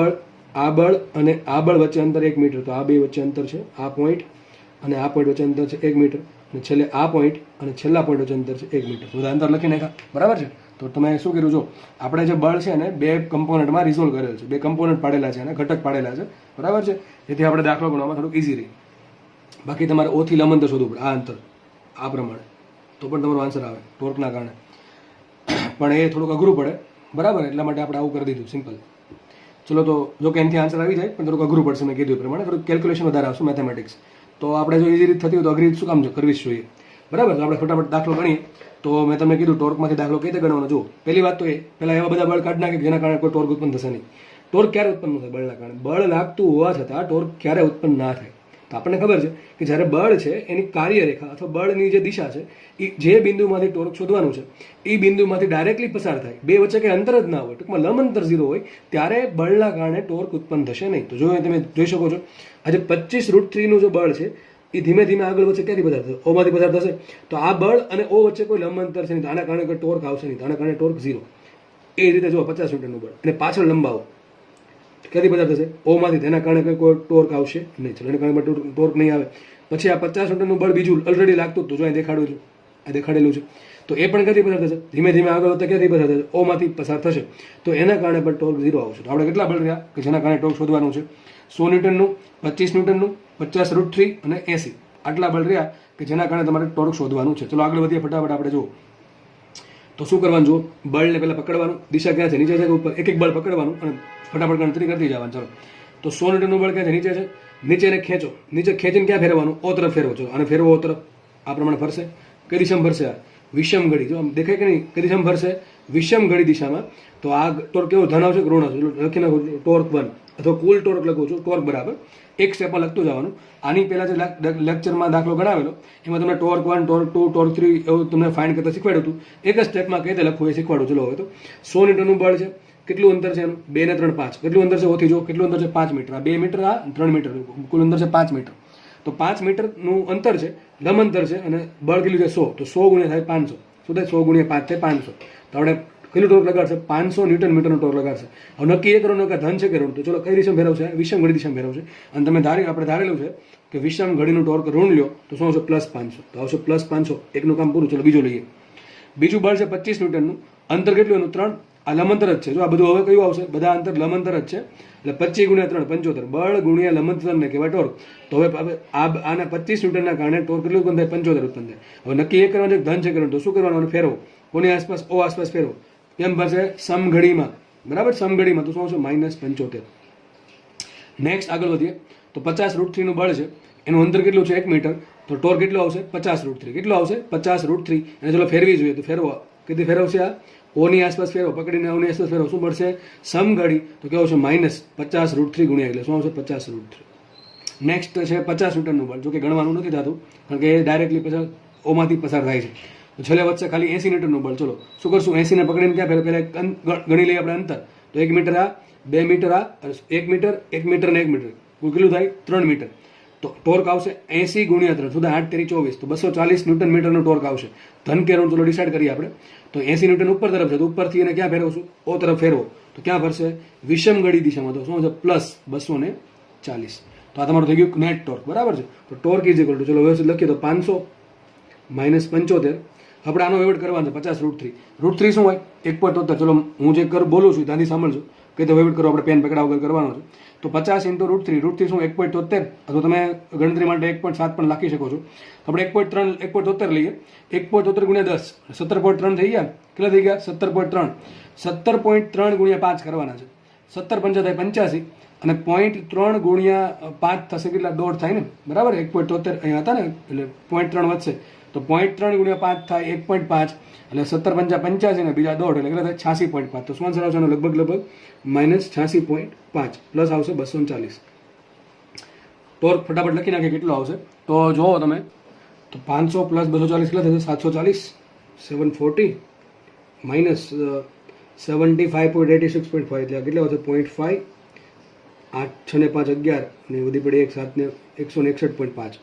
બળ અને આ બળ વચ્ચે અંતર 1 મીટર, તો આ 2 વચ્ચે અંતર છે, આ પોઈન્ટ અને આ પોઈન્ટ વચ્ચે અંતર છે 1 મીટર, અને છેલ્લે આ પોઈન્ટ અને છેલ્લા પોઈન્ટ વચ્ચે અંતર છે 1 મીટર. બધા અંતર લખી નાખ્યા, બરાબર છે. તો તમે શું કર્યું, જો આપણે જે બળ છે ને 2 કમ્પોનન્ટમાં રિઝોલ્વ કરેલ છે, 2 કમ્પોનન્ટ પાડેલા છે અને ઘટક પાડેલા છે, બરાબર છે. જેથી આપણે દાખલો ગણવામાં થોડુંક ઇઝી રહે. બાકી તમારે ઓથી લંબંતર શોધવું પડે, આ અંતર આ પ્રમાણે, તો પણ તમારો આન્સર આવે ટોર્કના કારણે. પણ એ થોડુંક અઘરું પડે, બરાબર, એટલા માટે આપણે આવું કરી દીધું સિમ્પલ. ચલો તો જો કે એનાથી આન્સર આવી જાય, પણ થોડુંક અઘરું પડશે, મેં કીધું એ પ્રમાણે થોડુંક કેલ્ક્યુલેશન વધારે આવશે મેથેમેટિક્સ. તો આપણે જો ઇઝી રીત થતી હોય તો અઘરી રીત શું કામ કરવી જ જોઈએ, બરાબર. તો આપણે ફટાફટ દાખલો ગણીએ. તો મેં તમને કીધું ટોર્કમાંથી દાખલો કઈ રીતે ગણવાનો. જો પહેલી વાત તો એ પહેલા એવા બધા બળ કાઢી નાખે જેના કારણે કોઈ ટોર્ક ઉત્પન્ન થશે નહીં. ટોર્ક ક્યારે ઉત્પન્ન થાય બળના કારણે, બળ લાગતું હોવા છતાં ટોર્ક ક્યારે ઉત્પન્ન ના થાય. તો આપણને ખબર છે કે જ્યારે બળ છે એની કાર્યરેખા અથવા બળની જે દિશા છે એ જે બિંદુમાંથી ટોર્ક શોધવાનું છે એ બિંદુમાંથી ડાયરેક્ટલી પસાર થાય, બે વચ્ચે કંઈ અંતર જ ના હોય, ટૂંકમાં લંબંતર 0 હોય, ત્યારે બળના કારણે ટોર્ક ઉત્પન્ન થશે નહીં. તો જો તમે જોઈ શકો છો આજે 25 √3નું જો બળ છે એ ધીમે ધીમે આગળ વચ્ચે ક્યાંથી પસાર થશે, ઓમાંથી પસાર થશે. તો આ બળ અને ઓ વચ્ચે કોઈ લંબંતર છે નહીં, તો આના કારણે કોઈ ટોર્ક આવશે નહીં, તો આના કારણે ટોર્ક 0. એ રીતે જો 50 ન્યૂટનનું બળ અને પાછળ લંબાવો ક્યાંથી પસાર થશે, ઓમાંથી, તેના કારણે કોઈ ટોર્ક આવશે નહીં. ચલો એના કારણે ટોર્ક નહીં આવે. પછી આ 50 ન્યૂટનનું બળ બીજું ઓલરેડી લાગતું હતું, જો અહીં દેખાડું છું, આ દેખાડેલું છે, તો એ પણ ક્યાંથી પસાર થશે, ધીમે ધીમે આગળ વધતા ક્યાંથી પસાર થશે, ઓમાંથી પસાર થશે, તો એના કારણે પણ ટોર્ક 0 આવશે. તો આપણે કેટલા બળ રહ્યા કે જેના કારણે ટોર્ક શોધવાનું છે, 100 ન્યૂટનનું, 25 ન્યૂટનનું, 50 √3 અને 80, આટલા બળ રહ્યા કે જેના કારણે તમારે ટોર્ક શોધવાનું છે. ચલો આગળ વધીએ ફટાફટ. આપણે જુઓ તો શું કરવાનું, જુઓ બળને પહેલાં પકડવાનું, દિશા ક્યાં છે, નીચે છે કે ઉપર, એક એક બળ પકડવાનું અને ફટાફટ ગણતરી કરતી જવાનું. ચલો તો 100 ન્યૂટનનું બળ ક્યાં છે, નીચે છે, નીચેને ખેંચો, નીચે ખેંચીને ક્યાં ફેરવવાનું, ઓ તરફ ફેરવો. ચલો અને ફેરવો ઓ તરફ, આ પ્રમાણે ફરશે. કઈ દિશામાં ફરશે, આ વિષમ ઘડી, જો આમ દેખાય કે નહીં, કઈ દિશામાં ફરશે, વિષમ ઘડી દિશામાં. તો આ ટોર્ક કેવો, ધન આવશે કે ઋણ આવશે, લખી નાખો ટોર્ક 1, અથવા કુલ ટોર્ક લખું છું, ટોર્ક બરાબર એક સ્ટેપમાં લખતું જવાનું. આની પહેલાં જે લેક્ચરમાં દાખલો ગણાવેલો એમાં તમને ટોર્ક 1, ટોર્ક 2, ટોર્ક 3 એવું તમને ફાઇન્ડ કરતા શીખવાડ્યું હતું. એક જ સ્ટેપમાં કઈ રીતે લખવું એ શીખવાડું. ચલો હવે તો 100 ન્યૂટનનું બળ છે, કેટલું અંતર છે એનું, 2 ને 3 5, કેટલું અંતર છે ઓથી, જો કેટલું અંતર છે 5 મીટર, આ 2 મીટર, આ 3 મીટર, કુલ અંતર છે 5 મીટર. તો 5 મીટરનું અંતર છે, લંબ અંતર છે, અને બળ કેટલું છે 100, તો 100 ગુણ્યા થાય 500, શું થાય 100 ગુણ્યા 5 થાય 500. તો આપણે કેટલું ટોર્ક લગાડશે, 500 ન્યૂટન મીટરનું ટોર્ક લગાડશે. હવે નક્કી એ કરવાનું કે ધન છે કે ઋણ. તો ચલો કઈ દિશામાં ફેરવશે, વિષમ ઘડી દિશામાં ફેરવશે. અને તમે આપણે ધારેલું છે કે વિષમ ઘડીનું ટોર્ક ઋણ લ્યો તો શું આવશે, +500, તો આવશે +500. એકનું કામ પૂરું. ચલો બીજું લઈએ. બીજું બળ છે 25 ન્યૂટનનું, અંતર કેટલું એનું 3, આ લંબંતર જ છે. જો આ બધું હવે કયું આવશે, બધા અંતર લંબંતર જ છે, એટલે 25 ગુણ્યા 3 75, બળ ગુણ્યા લંબંતરને કહેવાય ટોર્ક. તો હવે આના 25 ન્યૂટનના કારણે ટોર્ક કેટલું ઉત્પન્ન થાય, 75 ઉત્પન્ન થાય. હવે નક્કી એ કરવાનું ધન છે કરવાનું, તો શું કરવાનું, ફેરવો, કોની આસપાસ, ઓ આસપાસ ફેરવો. કેમ ફરશે, સમઘડીમાં, બરાબર, સમઘડીમાં, તો શું આવશે -75. નેક્સ્ટ આગળ વધીએ તો 50 √3નું બળ છે, એનું અંતર કેટલું છે 1 મીટર, તો ટોર્ક કેટલું આવશે 50 √3, કેટલું આવશે 50 √3. અને ચલો ફેરવી જોઈએ, તો ફેરવો, કેટલી ફેરવશે, આ ઓની આસપાસ ફેરવો, પકડીને ઓની આસપાસ ફેરવો, શું મળશે, સમઘડી, તો કેવું છે -50 √3 ગુણ્યા, એટલે શું આવશે 50 √3. નેક્સ્ટ છે 50 ન્યૂટનનું બળ, જો કે ગણવાનું નથી થતું કારણ કે એ ડાયરેક્ટલી પછી ઓમાંથી પસાર થાય છે. તો છેલ્લે વધશે ખાલી 80 ન્યૂટનનું બળ. ચલો શું કરશું, 80 ને પકડીને ક્યાં પહેલાં ગણી લઈએ આપણે અંતર. તો 1 મીટર આ, 2 મીટર આ, 1 મીટર, 1 મીટર ને 1 મીટર, કુલ કેટલું થાય 3 મીટર. તો ટોર્ક આવશે 80 ગુણ્યા 3, સુધા 8 તેરી 24, તો 240 ન્યૂટન મીટરનું ટોર્ક આવશે. ધન કે ઋણ ચલો ડિસાઇડ કરીએ આપણે. તો 80 ન્યૂટન ઉપર તરફ છે, તો ઉપરથી એને ક્યાં ફેરવશું, ઓ તરફ ફેરવો, તો ક્યાં ફરશે, વિષમ ઘડી દિશામાં. તો શું છે, પ્લસ 240. તો આ તમારું થઈ ગયું નેટ ટોર્ક, બરાબર છે. તો ટોર્ક ઇઝ ઇક્વલ ટુ, ચલો વ્યવસ્થિત લખીએ તો 500 માઇનસ 75. આપણે આનો વહીવટ કરવાનો છે 50 √3. √3 શું હોય, 1.73. ચલો હું જે બોલું છું ત્યાંથી સાંભળજો કે તો વહીવટ કરો, આપણે પેન પકડા વગર કરવાનો છે. તો 50 × √3, √3 શું 1.73, અથવા તમે ગણતરી માટે 1.7 પણ લખી શકો છો. આપણે 1.73 લઈએ, 1.73 ગુણ્યા 10, 17.3 થઈ ગયા. કેટલા થઈ ગયા, 17.3. 17.3 ગુણ્યા 5 કરવાના છે, 17 પંચા થાય 85, અને 0.3 ગુણ્યા 5 થશે કેટલા, દોઢ થાય ને, બરાબર. 1.73 અહીંયા હતા ને, એટલે 0.3 વધશે, તો 0.3 ગુણ્યા 5 થાય 1.5, એટલે 17 પંચા 85 ને બીજા દોઢ, એટલે કેટલા થાય 86.5. તો શું આન્સર આવશે લગભગ -86.5, પ્લસ આવશે 240. ટોર્ક ફટાફટ લખી નાખીએ કેટલો આવશે. તો જુઓ તમે, તો 500 પ્લસ 240 કેટલા થશે, 740, 740 માઇનસ 75.86.5, એટલે કેટલા આવશે 0.5, 8 6 ને 5 11, ને વધી પડી 1 7 ને 161.5.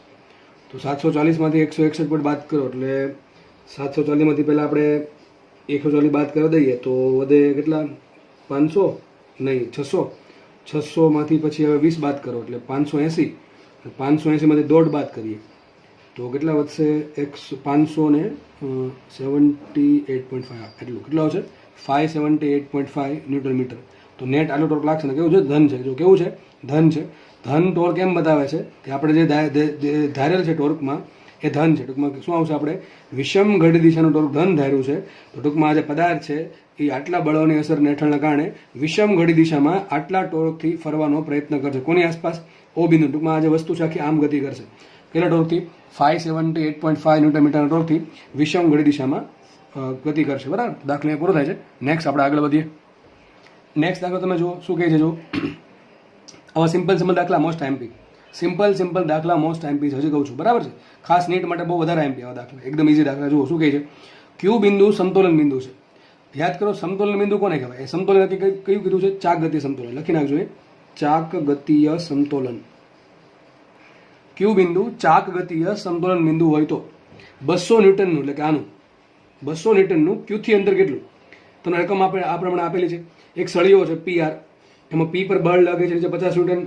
તો 740 માંથી 161 બાદ કરો, એટલે 740 માંથી પહેલાં આપણે 140 બાદ કરી દઈએ, તો વધે કેટલા, 500 નહીં 600, 600 માંથી પછી હવે 20 બાદ કરો, એટલે 580, 580 માંથી દોઢ બાદ કરીએ, તો કેટલા વધશે, 578.5, એટલું કેટલું આવશે, 578.5 ન્યૂટન મીટર. તો નેટ આટલું ટોર્ક લાગશે ને, કેવું છે, ધન છે. જો કેવું છે, ધન છે. ધન ટોર્ક એમ બતાવે છે કે આપણે જે ધારેલ છે ટોર્કમાં એ ધન છે. ટૂંકમાં શું આવશે, આપણે વિષમ ઘડી દિશાનું ટોર્ક ધન ધાર્યું છે. તો ટૂંકમાં આ જે પદાર્થ છે એ આટલા બળોની અસર હેઠળના કારણે વિષમ ઘડી દિશામાં આટલા ટોર્કથી ફરવાનો પ્રયત્ન કરશે. કોની આસપાસ, ઓ બિંદુ. ટૂંકમાં આ જે વસ્તુ છે આખી આમ ગતિ કરશે. કેટલા ટોર્કથી, 578.5 ન્યૂટન મીટરના ટોર્કથી વિષમ ઘડી દિશામાં ગતિ કરશે, બરાબર. દાખલા પૂરો થાય છે. નેક્સ્ટ આપણે આગળ વધીએ. નેક્સ્ટ દાખલો તમે જુઓ શું કહે છે. જો આવા સિમ્પલ દાખલા મોસ્ટ આઈએમપી, સિમ્પલ દાખલા મોસ્ટ આઈએમપી હજી કહું છું, બરાબર છે. ખાસ નીટ માટે બહુ વધારે આઈએમપી આવા દાખલા, એકદમ ઇઝી દાખલા. જુઓ શું કહે છે, ક્યુ બિંદુ સમતોલન બિંદુ છે. યાદ કરો સમતોલન બિંદુ કોને કહેવાય, એ સમતોલન કયું કીધું છે, ચાક ગતિ સમતોલન. લખી નાખજો, એ ચાક ગતિય સમતોલન. ક્યુ બિંદુ ચાક ગતિય સમતોલન બિંદુ હોય તો 200 ન્યૂટનનું, એટલે કે આનું 200 ન્યૂટનનું ક્યુથી અંતર કેટલું, તમને રકમ આપણે આ પ્રમાણે આપેલી છે. એક સળિયો છે PR, એમાં P પર બળ લાગે છે 50 ન્યૂટન,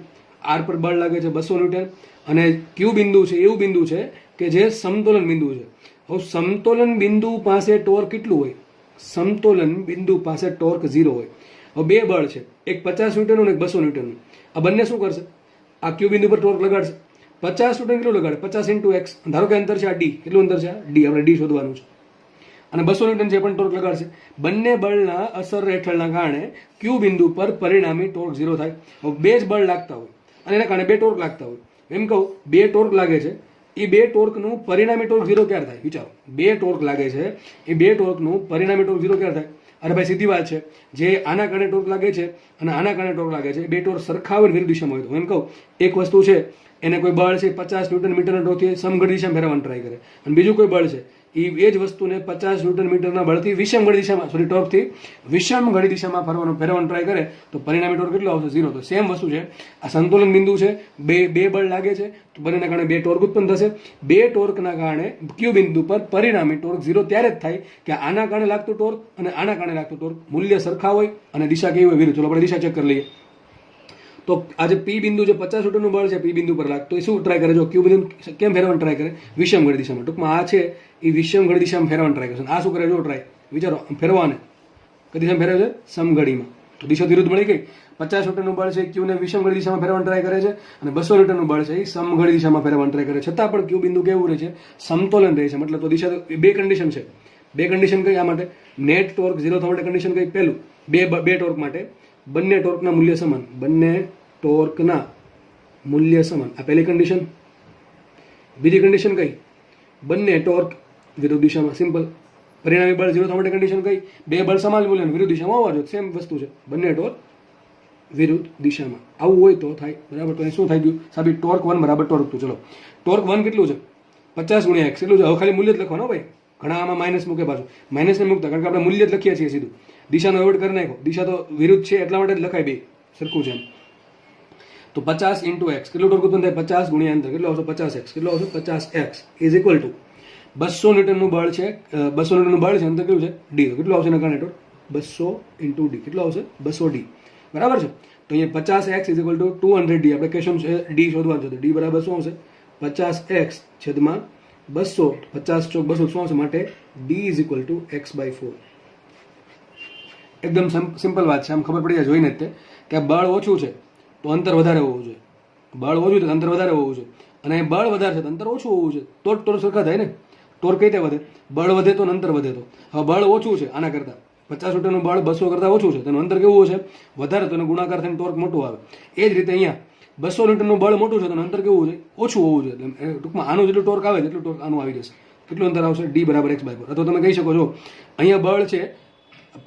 R પર બળ લાગે છે 200 ન્યૂટન, અને ક્યુ બિંદુ છે એવું બિંદુ છે કે જે સમતોલન બિંદુ છે. હવે સમતોલન બિંદુ પાસે ટોર્ક કેટલું હોય, સમતોલન બિંદુ પાસે ટોર્ક 0 હોય. હવે બે બળ છે, એક 50 ન્યૂટનનું અને એક 200 ન્યૂટનનું. આ બંને શું કરશે, આ ક્યુ બિંદુ પર ટોર્ક લગાડશે. 50 ન્યૂટન કેટલું લગાડે, 50 × x, ધારો કે અંતર છે આ D, કેટલું અંતર છે, D, આપણે D શોધવાનું છે. અને 200 ન્યૂટન છે પણ ટોર્ક લગાડશે. બંને બળના અસર હેઠળના કારણે ક્યુ બિંદુ પર પરિણામી ટોર્ક 0 થાય. હવે બે જ બળ લાગતા હોય અને એના કારણે બે ટોર્ક લાગતા હોય. એમ કહું, બે ટોર્ક લાગે છે, એ બે ટોર્કનું પરિણામી ટોર્ક 0 ક્યારે થાય, વિચારો. બે ટોર્ક લાગે છે, એ બે ટોર્કનું પરિણામી ટોર્ક 0 ક્યારે થાય. અરે ભાઈ સીધી વાત છે, જે આના કારણે ટોર્ક લાગે છે અને આના કારણે ટોર્ક લાગે છે, બે ટોર્ક સરખા હોય વિરુદ્ધ દિશામાં હોય તો. એમ કહું, એક વસ્તુ છે એને કોઈ બળ છે 50 ન્યૂટન મીટરના ટોર્કથી સમઘડી દિશામાં ફેરવવાનું ટ્રાય કરે, અને બીજું કોઈ બળ છે એ જ વસ્તુને 50 ન્યૂટન મીટરના બળથી વિષમ ઘડી દિશામાં, ટોર્કથી વિષમ ઘડી દિશામાં ફેરવવાનું ટ્રાય કરે, તો પરિણામી ટોર્ક કેટલો આવશે, 0. તો સેમ વસ્તુ છે, આ સંતુલન બિંદુ છે, બે બળ લાગે છે, તો બંનેના કારણે બે ટોર્ક ઉત્પન્ન થશે. બે ટોર્કના કારણે ક્યુ બિંદુ પર પરિણામી ટોર્ક 0 ત્યારે જ થાય કે આના કારણે લાગતું ટોર્ક અને આના કારણે લાગતું ટોર્ક મૂલ્ય સરખા હોય અને દિશા કેવી હોય, વિરુદ્ધ. ચલો આપણે દિશા ચેક કરી લઈએ. તો આજે P બિંદુ જે 50 ન્યૂટનનું બળ છે P બિંદુ પર લાગતો, એ શું ટ્રાય કરે, જો ક્યુ બિંદુ કેમ ફેરવવાનું ટ્રાય કરે, વિષમ ઘડી દિશામાં. ટૂંકમાં આ છે એ વિષમ ઘડી દિશામાં ફેરવવાનું ટ્રાય કરશે. આ શું કરે, જો ટ્રાય વિચારો, ફેરવાને કઈ દિશામાં ફેરવે છે, સમઘડીમાં. તો દિશા વિરુદ્ધ મળી ગઈ. 50 ન્યૂટનનું બળ છે ક્યુને વિષમ ઘડી દિશામાં ફેરવવાનું ટ્રાય કરે છે, અને 200 ન્યૂટનનું બળ છે એ સમઘડી દિશામાં ફેરવવાનું ટ્રાય કરે. છતાં પણ ક્યુ બિંદુ કેવું રહે છે, સમતોલન રહે છે. મતલબ તો દિશા, બે કન્ડિશન છે. બે કન્ડિશન કઈ આ માટે, નેટ ટોર્ક 0 થવા માટે કન્ડિશન કઈ, પહેલું બે ટોર્ક માટે બંને ટોર્કના મૂલ્ય સમાન, બંને ટોર્કના મૂલ્ય સમાન, આ પહેલી કન્ડિશન. બીજી કન્ડિશન કઈ, બંને ટોર્ક વિરુદ્ધ દિશામાં. સિમ્પલ. પરિણામી બળ 0 થવા માટે કન્ડિશન કઈ, બે બળ સમાન મૂલ્ય વિરુદ્ધ દિશામાં હોવા જોઈએ. સેમ વસ્તુ છે, બંને ટોર્ક વિરુદ્ધ દિશામાં. આવું હોય તો થાય, બરાબર. તો એ શું થઈ ગયું સાબિત? ટોર્ક 1 બરાબર ટોર્ક 2. ચલો, ટોર્ક 1 કેટલું છે? 50 ગુણ્યા x. એટલું છે. હવે ખાલી મૂલ્ય જ લખવાનું ભાઈ, ઘણા આમાં માઇનસ મૂકે પાછું. માઇનસ ને મૂકતા, કારણ કે આપણે મૂલ્ય જ લખીએ છીએ સીધું. દિશાનો એવોર્ડ કરી નાખો, દિશા તો વિરુદ્ધ છે એટલા માટે જ લખાય, બે સરખું છે એમ. તો 50 ઇન્ટુ એક્સ કેટલું ટોર્ક ઉત્પન્ન થાય? 50 ગુણ્યા અંતર કેટલો આવશે? 50x. કેટલો આવશે? 50x ઇઝ ઇક્વલ ટુ 200 ન્યૂટનનું બળ છે. 200 ન્યૂટનનું બળ છે, અંતર કેટલું છે? d. તો કેટલું આવશે એના કારણે ટોર્ક? 200 into d. કેટલો આવશે? 200d. બરાબર છે. તો અહીંયા 50x is equal two 200d. આપણે ક્વેશ્ચન છે d શોધવાનું છે, તો d બરાબર શું આવશે? 50x છેદમાં 200. 50 ચોક 200 શું આવશે? માટે d is equal two x/4. એકદમ સિમ્પલ વાત છે. આમ ખબર પડી જાય જોઈને જ તે કે બળ ઓછું છે તો અંતર વધારે હોવું જોઈએ. બળ ઓછું છે તો અંતર વધારે હોવું જોઈએ, અને બળ વધારે છે તો અંતર ઓછું હોવું જોઈએ. તો જ ટોર્ક સરખા થાય ને. ટોર્ક કઈ રીતે વધે? બળ વધે તો અંતર વધે. તો હવે બળ ઓછું છે આના કરતાં, 50 ન્યૂટનનું બળ 200 કરતાં ઓછું છે, તેનું અંતર કેવું છે? વધારે. તો એનો ગુણાકાર થઈને ટોર્ક મોટું આવે. એ જ રીતે અહીંયા 200 ન્યૂટનનું બળ મોટું છે તો અંતર કેવું છે? ઓછું હોવું જોઈએ. એટલે ટૂંકમાં આનું જેટલું ટોર્ક આવે એટલું ટોર્ક આનું આવી જશે. કેટલું અંતર આવશે? d બરાબર x/4. અથવા તમે કહી શકો છો અહીંયા બળ છે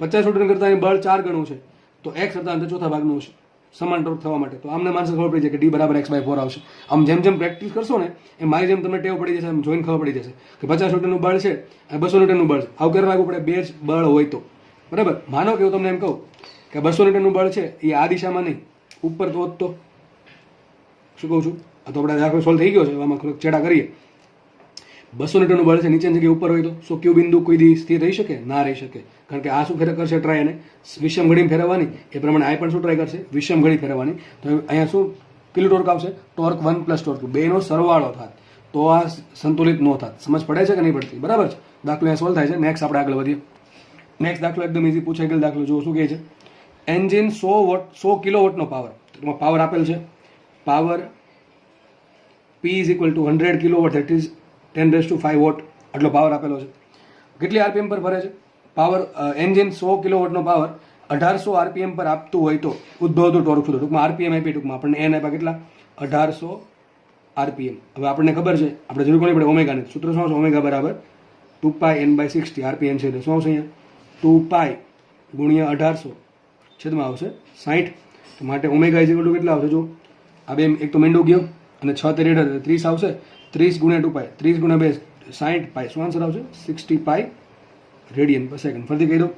50 ન્યૂટન કરતાં બળ 4 ગણું છે, તો x કરતાં અંતર ચોથા ભાગનું છે સમાન ટોર્ક થવા માટે. તો આમને માણસ ખબર પડી જાય કે d બરાબર x/4 આવશે. આમ જેમ જેમ પ્રેક્ટિસ કરશો ને એ મારી જેમ તમને ટેવ પડી જશે, આમ જોઈને ખબર પડી જશે કે 50 ન્યૂટનનું બળ છે અને 200 ન્યૂટનનું બળ છે. આવું કરવા લાગવું પડે, બે જ બળ હોય તો. બરાબર. માનો કે હું તમને એમ કહું કે 200 ન્યૂટનનું બળ છે એ આ દિશામાં નહીં, ઉપર તો શું કહું છું? આ તો આપણે દાખલો સોલ્વ થઈ ગયો છે, આમાં થોડોક ચેડા કરીએ. 200 ન્યૂટનનું બળ છે નીચેની જગ્યાએ ઉપર હોય તો શું ક્યુ બિંદુ કોઈ દી સ્થિર રહી શકે? ના રહી શકે. કારણ કે આ શું કરશે? ટ્રાય એને વિષમ ઘડી ફેરવવાની. એ પ્રમાણે આ પણ શું ટ્રાય કરશે? વિષમ ઘડી ફેરવવાની. તો અહીંયા શું કેટલું ટોર્ક આવશે? ટોર્ક 1 પ્લસ ટોર્ક 2 બેનો સરવાળો થાય તો આ સંતુલિત ન થાય. સમજ પડે છે કે નહીં પડતી? બરાબર છે. દાખલો અહીંયા સોલ્વ થાય છે. નેક્સ્ટ આપણે આગળ વધીએ. નેક્સ્ટ દાખલો એકદમ ઇઝી પૂછાઈ ગયેલ દાખલો. જો શું કહે છે? એન્જિન 100 કિલોવોટનો પાવર. પાવર આપેલ છે. Power P is equal to 100 kilowatt, that is 10⁵ watt. આટલો પાવર આપેલો છે. કેટલી આરપીએમ પર ફરે છે? પાવર એન્જિન 100 કિલોવોટનો પાવર 1800 આરપીએમ પર આપતું હોય તો ઉદ્ભવતું ટોર્ક શોધો. ટૂંકમાં આરપીએમ આપી, ટૂંકમાં આપણને એન આપ્યા કેટલા? 1800 આરપીએમ. હવે આપણને ખબર છે, આપણે જરૂર કોની પડે? ઓમેગાની. સૂત્ર શું આવશે? ઓમેગા બરાબર 2πn/60. આરપીએમ છે એટલે શું આવશે અહીંયા? 2π ગુણ્યા 1800 છેદમાં આવશે 60. તો માટે ઓમેગા ઇઝ ઇક્વલ ટુ કેટલા આવશે? જો આ બે એક તો મીંડું ગયો અને 6 × 30 આવશે. 30 ગુણ્યા 2π, 30 ગુણ્યા 2 60π. શું આન્સર આવશે? 60π રેડિયન પર સેકન્ડ. ફરીથી કહી દો.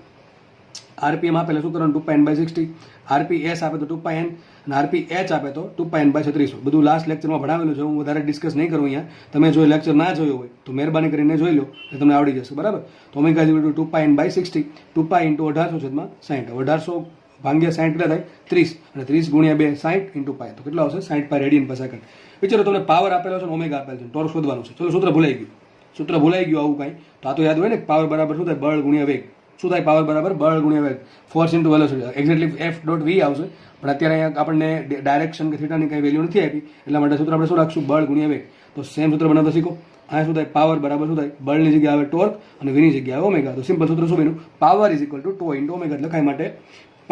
આરપીએમ આપેલા શું કરવાનું? 2πn/60. આરપીએસ આપે તો 2πn અને આરપીએચ આપે તો 2πn/3600. બધું લાસ્ટ લેક્ચરમાં ભણાવેલું છે, હું વધારે ડિસ્કસ નહીં કરું અહીંયા. તમે જો લેક્ચર ના જોયો હોય તો મહેરબાની કરીને જોઈ લો, એટલે તમને આવડી જશે. બરાબર. તો omega is equal two 2πn/60. 2π × 1800 છેદમાં 60. 1800 ભાગ્યા 60 કેટલા થાય? 30. અને 30 ગુણ્યા 2 60 × π. તો કેટલો આવશે? 60π રેડિયન પર સેકન્ડ. વિચારો તમને પાવર આપેલો છે, ઓમેગા આપેલો છે, ટોર્ક શોધવાનું છે. ચલો સૂત્ર ભૂલાઈ ગયું. સૂત્ર ભૂલાઈ ગયું આવું કાંઈ તો આ તો યાદ હોય ને. પાવર બરાબર શું થાય? બળ ગુણ્યા વેગ. શું થાય? પાવર બરાબર બળ ગુણ્યા વેગ. Force into velocity. Exactly F.V આવશે, પણ અત્યારે અહીંયા આપણને ડાયરેક્શન કે થીટાની કંઈ વેલ્યુ નથી આપી, એટલા માટે સૂત્ર આપણે શું રાખશું? બળ ગુણ્યા વેગ. તો સેમ સૂત્ર બનાવતા શીખો. અહીંયા શું થાય? પાવર બરાબર શું થાય? બળની જગ્યાએ આવે ટોર્ક અને વીની જગ્યાએ આવે ઓમેગા. તો સિમ્પલ સૂત્ર શું બન્યું? Power is equal to tau into omega. લખાય માટે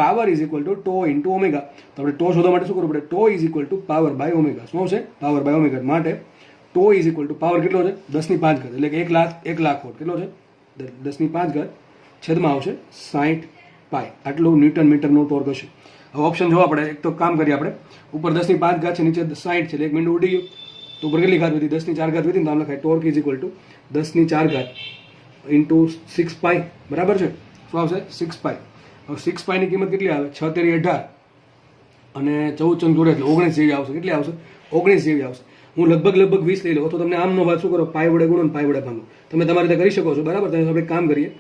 power is equal to tau into omega. તો આપણે ટો શોધવા માટે શું કરવું પડે? Tau is equal to power by omega. શું આવશે? Power by omega. માટે tau is equal to power કેટલો છે? 10⁵ એટલે કે 1 લાખ વોટ. કેટલો છે? 10⁵ છેદમાં આવશે 60π. આટલું ન્યૂટન મીટરનો ટોર્ક હશે. હવે ઓપ્શન જો આપણે એક તો કામ કરીએ, આપણે ઉપર 10⁵ છે, નીચે 60 છે, એટલે એક મીંડું ઉડી ગયું. તો ઉપર કેટલી ઘાત વધી? 10⁴ વધી. તો આમ લખાય torque is equal to 10⁴ into 6π. બરાબર છે. શું આવશે? 6π. હવે 6π ની કિંમત કેટલી આવે? 6 × 18 અને 14 × 4 એટલે 19 જેવી આવશે. કેટલી આવશે? 19 જેવી આવશે. હું લગભગ 20 લઈ લઉં તો તમને આમનો વાત શું કરો? પાય વડે ગુણો ને પાય વડે ભાંગો. તમે તમારી રીતે કરી શકો છો. બરાબર. તો આપણે કામ કરીએ.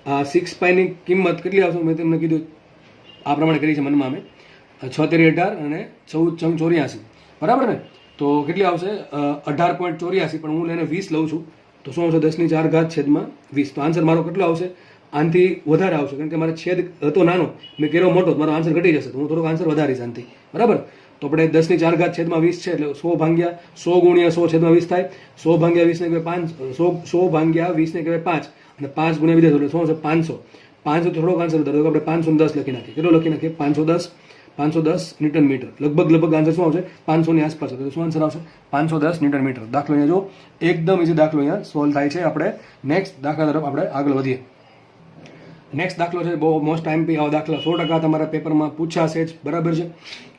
6π ની કિંમત કેટલી આવશે? મેં તમને કીધું આ પ્રમાણે કરી છે મનમાં અમે. 6 × 18 અને 14 × 84. બરાબર ને? તો કેટલી આવશે? 18.84. પણ હું એને 20 લઉં છું તો શું આવશે? 10⁴ છેદમાં 20. તો આન્સર મારો કેટલો આવશે? આનાથી વધારે આવશે, કારણ કે મારો છેદ હતો નાનો, મેં કર્યો મોટો, મારો આન્સર ઘટી જશે. તો હું થોડોક આન્સર વધારીશ આનાથી. બરાબર. તો આપણે 10⁴ છેદમાં 20 છે એટલે 100 ભાગ્યા 100 ગુણ્યા 100 છેદમાં 20 થાય. 100 ભાગ્યા 20 ને કહેવાય 5. 100 ભાગ્યા 20 ને કહેવાય 5 અને 5 ગુણ્યા 20 એટલે શું આવશે? 500. 500 તો થોડોક આન્સર વધારે, તો આપણે 510 લખી નાખીએ. કેટલો લખી નાખીએ? 510 ન્યૂટન મીટર. લગભગ આન્સર શું આવશે? 500 ની આસપાસ. તો શું આન્સર આવશે? 510 ન્યૂટન મીટર. દાખલો અહીંયા જો એકદમ ઇઝી દાખલો અહીંયા સોલ્વ થાય છે. આપણે નેક્સ્ટ દાખલા તરફ આપણે આગળ વધીએ. નેક્સ્ટ દાખલો છે બહુ મોસ્ટ ટાઈમ પી આવો દાખલો 100% તમારા પેપરમાં પૂછાશે જ, બરાબર છે.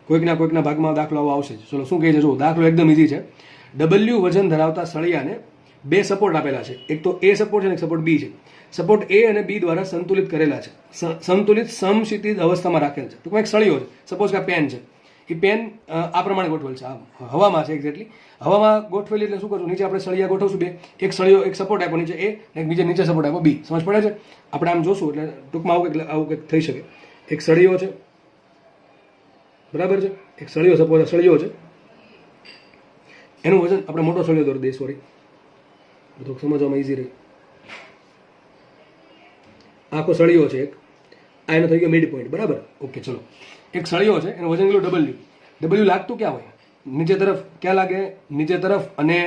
કોઈકના ભાગમાં દાખલો આવો આવશે જ. ચલો શું કહે છે જુઓ, દાખલો એકદમ ઇઝી છે. ડબલ્યુ વજન ધરાવતા સળિયાને બે સપોર્ટ આપેલા છે. એક તો એ સપોર્ટ છે અને એક સપોર્ટ બી છે. સપોર્ટ એ અને બી દ્વારા સંતુલિત કરેલા છે, સંતુલિત સમક્ષિતિજ અવસ્થામાં રાખેલ છે. ટૂંકમાં એક સળિયો છે, સપોઝ કે આ પેન છે. એ પેન આ પ્રમાણે ગોઠવેલ છે, આ હવામાં છે એક્ઝેક્ટલી. હવામાં ગોઠવેલી એટલે શું કરશું, નીચે આપણે સળિયા ગોઠવશું બે. એક સળિયો, એક સપોર્ટ આપ્યો નીચે એ, એક બીજે નીચે સપોર્ટ આપ્યો બી. સમજ પડે છે? આપણે આમ જોશું એટલે ટૂંકમાં આવું કંઈક થઈ શકે. એક સળિયો છે, બરાબર છે, એક સળિયો, સપોઝ સળિયો છે, એનું વજન આપણે મોટો સળિયો દોરી દઈએ, સોરી, થોડુંક સમજવામાં ઇઝી રહે. આખો સળિયો છે એક, આ એનો થઈ ગયો મિડ પોઈન્ટ, બરાબર. ઓકે, ચલો. એક સળિયો છે, એનું વજન કેટલું ડબલ્યુ. ડબલ્યુ લાગતું ક્યાં હોય? નીચે તરફ. ક્યાં લાગે? નીચે તરફ. અને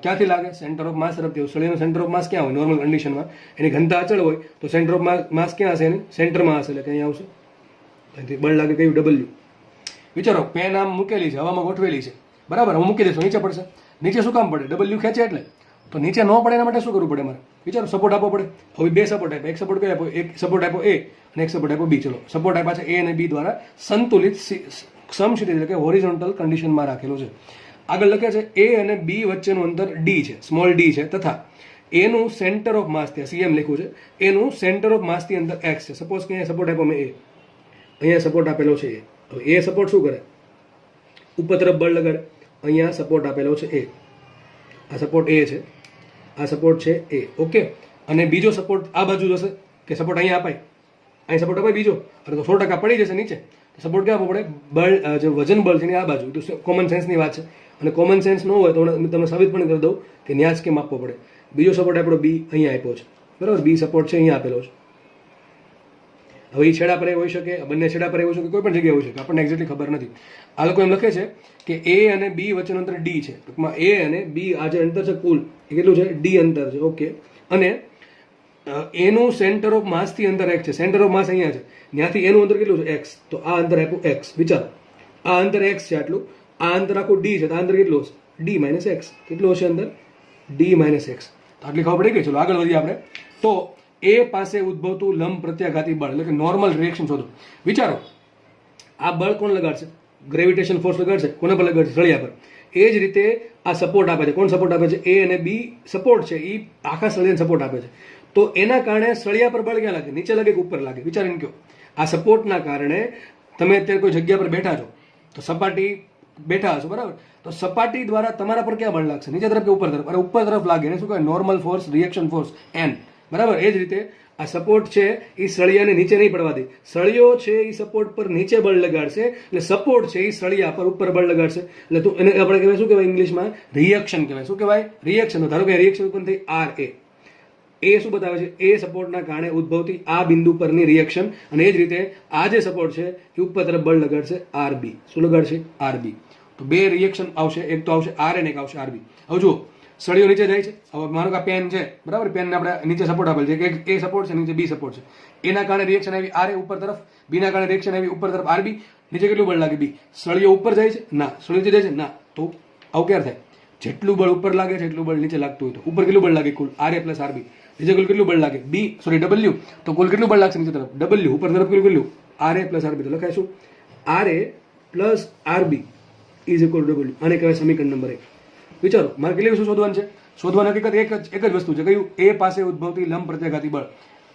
ક્યાંથી લાગે? સેન્ટર ઓફ માસ તરફથી. સળિયાનું સેન્ટર ઓફ માસ ક્યાં હોય નોર્મલ કન્ડિશનમાં? એની ઘનતા અચળ હોય તો સેન્ટર ઓફ માસ ક્યાં હશે? એની સેન્ટરમાં હશે, એટલે ક્યાં આવશે? અહીંથી બળ લાગે કયું? ડબલ્યુ. વિચારો, પેન આમ મૂકેલી છે, હવામાં ગોઠવેલી છે, બરાબર. હું મૂકી દઈશું, નીચે પડશે. નીચે શું કામ પડે? ડબલ્યુ ખેંચે એટલે. તો નીચે ન પડે એના માટે શું કરવું પડે મારે? વિચારો, સપોર્ટ આપવો પડે. હવે બે સપોર્ટ આપ્યા, એક સપોર્ટ કયો આપ્યો? એક સપોર્ટ આપ્યો એ અને એક સપોર્ટ આપ્યો બી. ચલો, સપોર્ટ આપ્યા છે એ અને બી દ્વારા સંતુલિત સમક્ષિતિજ એટલે કે હોરિઝોન્ટલ કન્ડિશનમાં રાખેલો છે. આગળ લખે છે એ અને બી વચ્ચેનું અંતર ડી છે, સ્મોલ ડી છે, તથા એનું સેન્ટર ઓફ માસ, ત્યાં સીએમ લખ્યું છે, એનું સેન્ટર ઓફ માસથી અંતર એક્સ છે. સપોઝ કે અહીંયા સપોર્ટ આપ્યો મેં એ, અહીંયા સપોર્ટ આપેલો છે એ. હવે એ સપોર્ટ શું કરે? ઉપર તરફ બળ લગાડે. અહીંયા સપોર્ટ આપેલો છે એ, આ સપોર્ટ એ છે, આ સપોર્ટ છે એ. ઓકે. અને બીજો સપોર્ટ આ બાજુ જશે કે સપોર્ટ અહીંયા અપાય, અહીં સપોર્ટ અપાય બીજો, અરે તો 100% પડી જશે નીચે. સપોર્ટ ક્યાં આપવો પડે? બળ, જે વજન બળ છે ને આ બાજુ. તો કોમન સેન્સની વાત છે, અને કોમન સેન્સ ન હોય તો હું તમને સાબિત પણ કરી દઉં કે ન્યાજ કેમ આપવો પડે. બીજો સપોર્ટ આપણો બી અહીંયા આપ્યો છે, બરાબર. બી સપોર્ટ છે અહીંયા આપેલો છે. હવે એ છેડા પર હોઈ શકે, બંને છેડા પર હોઈ શકે, કોઈ પણ જગ્યાએ હોઈ શકે, આપણને એક્ઝેક્ટલી ખબર નથી. આ લોકો એમ લખે છે કે એ અને બી વચ્ચેનું અંતર ડી છે. ટૂંકમાં એ અને બી આ જે અંતર છે કુલ એ કેટલું છે? ડી અંતર છે. ઓકે. અને એનું સેન્ટર ઓફ માસથી અંતર એક્સ છે. સેન્ટર ઓફ માસ અહીંયા છે, ત્યાંથી એનું અંતર કેટલું છે? એક્સ. તો આ અંતર આપ્યું એક્સ. વિચારો, આ અંતર એક્સ છે આટલું, આ અંતર આખું ડી છે, તો આ અંતર કેટલું હશે? D minus x. કેટલું હશે અંતર? D minus x. તો આટલી ખબર પડી ગઈ. ચલો આગળ વધીએ આપણે. તો એ પાસે ઉદ્ભવતું લંબ પ્રત્યાઘાતી બળ એટલે કે નોર્મલ રિએક્શન શોધો. વિચારો, આ બળ કોણ લગાડશે? Gravitation force લગાડશે. કોના પર લગાડશે? સળિયા પર. એ જ રીતે આ સપોર્ટ આપે છે. કોણ સપોર્ટ આપે છે? એ અને બી સપોર્ટ છે, એ આખા સળિયાને સપોર્ટ આપે છે. તો એના કારણે સળિયા પર બળ ક્યાં લાગે? નીચે લાગે કે ઉપર લાગે? વિચારીને કહો. આ સપોર્ટના કારણે તમે અત્યારે કોઈ જગ્યા પર બેઠા છો, તો સપાટી બેઠા હશો, બરાબર. તો સપાટી દ્વારા તમારા પર ક્યાં બળ લાગશે? નીચે તરફ કે ઉપર તરફ? અરે ઉપર તરફ લાગે. એને શું કહેવાય? Normal force, reaction force, N, બરાબર. એ જ રીતે આ સપોર્ટ છે એ સળિયાને નીચે નહીં પડવા દે. સળિયો છે એ સપોર્ટ પર નીચે બળ લગાડશે, એટલે સપોર્ટ છે એ સળિયા પર ઉપર બળ લગાડશે. એટલે તો એને આપણે કહેવાય શું કહેવાય ઇંગ્લિશમાં? રિએક્શન કહેવાય. શું કહેવાય? રિએક્શન. ધારો કે રિએક્શન ઉત્પન્ન થઈ આર એ. એ શું બતાવે છે? એ સપોર્ટના કારણે ઉદ્ભવતી આ બિંદુ પરની રિએક્શન. અને એ જ રીતે આ જે સપોર્ટ છે એ ઉપર તરફ બળ લગાડશે આર બી. શું લગાડશે? R B. તો બે રિએક્શન આવશે, એક તો આવશે આર અને એક આવશે આર બી. હવે જુઓ, સળિયો નીચે જાય છે. હવે માનો કે આ પેન છે, બરાબર. પેનને આપણે નીચે સપોર્ટ આપેલ છે, એક એ સપોર્ટ છે, નીચે બી સપોર્ટ છે. એના કારણે રિએક્શન આવી આર એ ઉપર તરફ, બીના કારણે રિએક્શન આવી ઉપર તરફ આર બી. નીચે કેટલું બળ લાગે? બી. સળિયો ઉપર જાય છે? ના. સળિયો નીચે જાય છે? ના. તો આવું ક્યારે થાય? જેટલું બળ ઉપર લાગે છે એટલું બળ નીચે લાગતું હોય તો ઉપર કેટલું બળ લાગે? કુલ આર એ પ્લસ આર બી. નીચે કુલ કેટલું બળ લાગે? બી, સોરી ડબલ્યુ. તો કુલ કેટલું બળ લાગશે નીચે તરફ? ડબલ્યુ. ઉપર તરફ કેટલું? R A plus R B. તો લખાય શું? R A plus R B is equal to W. આને કહેવાય સમીકરણ નંબર 1. વિચારો, મારે કેટલી વસ્તુ શોધવાનું છે? શોધવાની હકીકત એક જ વસ્તુ છે. કયું? એ પાસે ઉદ્ભવતી લંબ પ્રત્યાઘાતી બળ.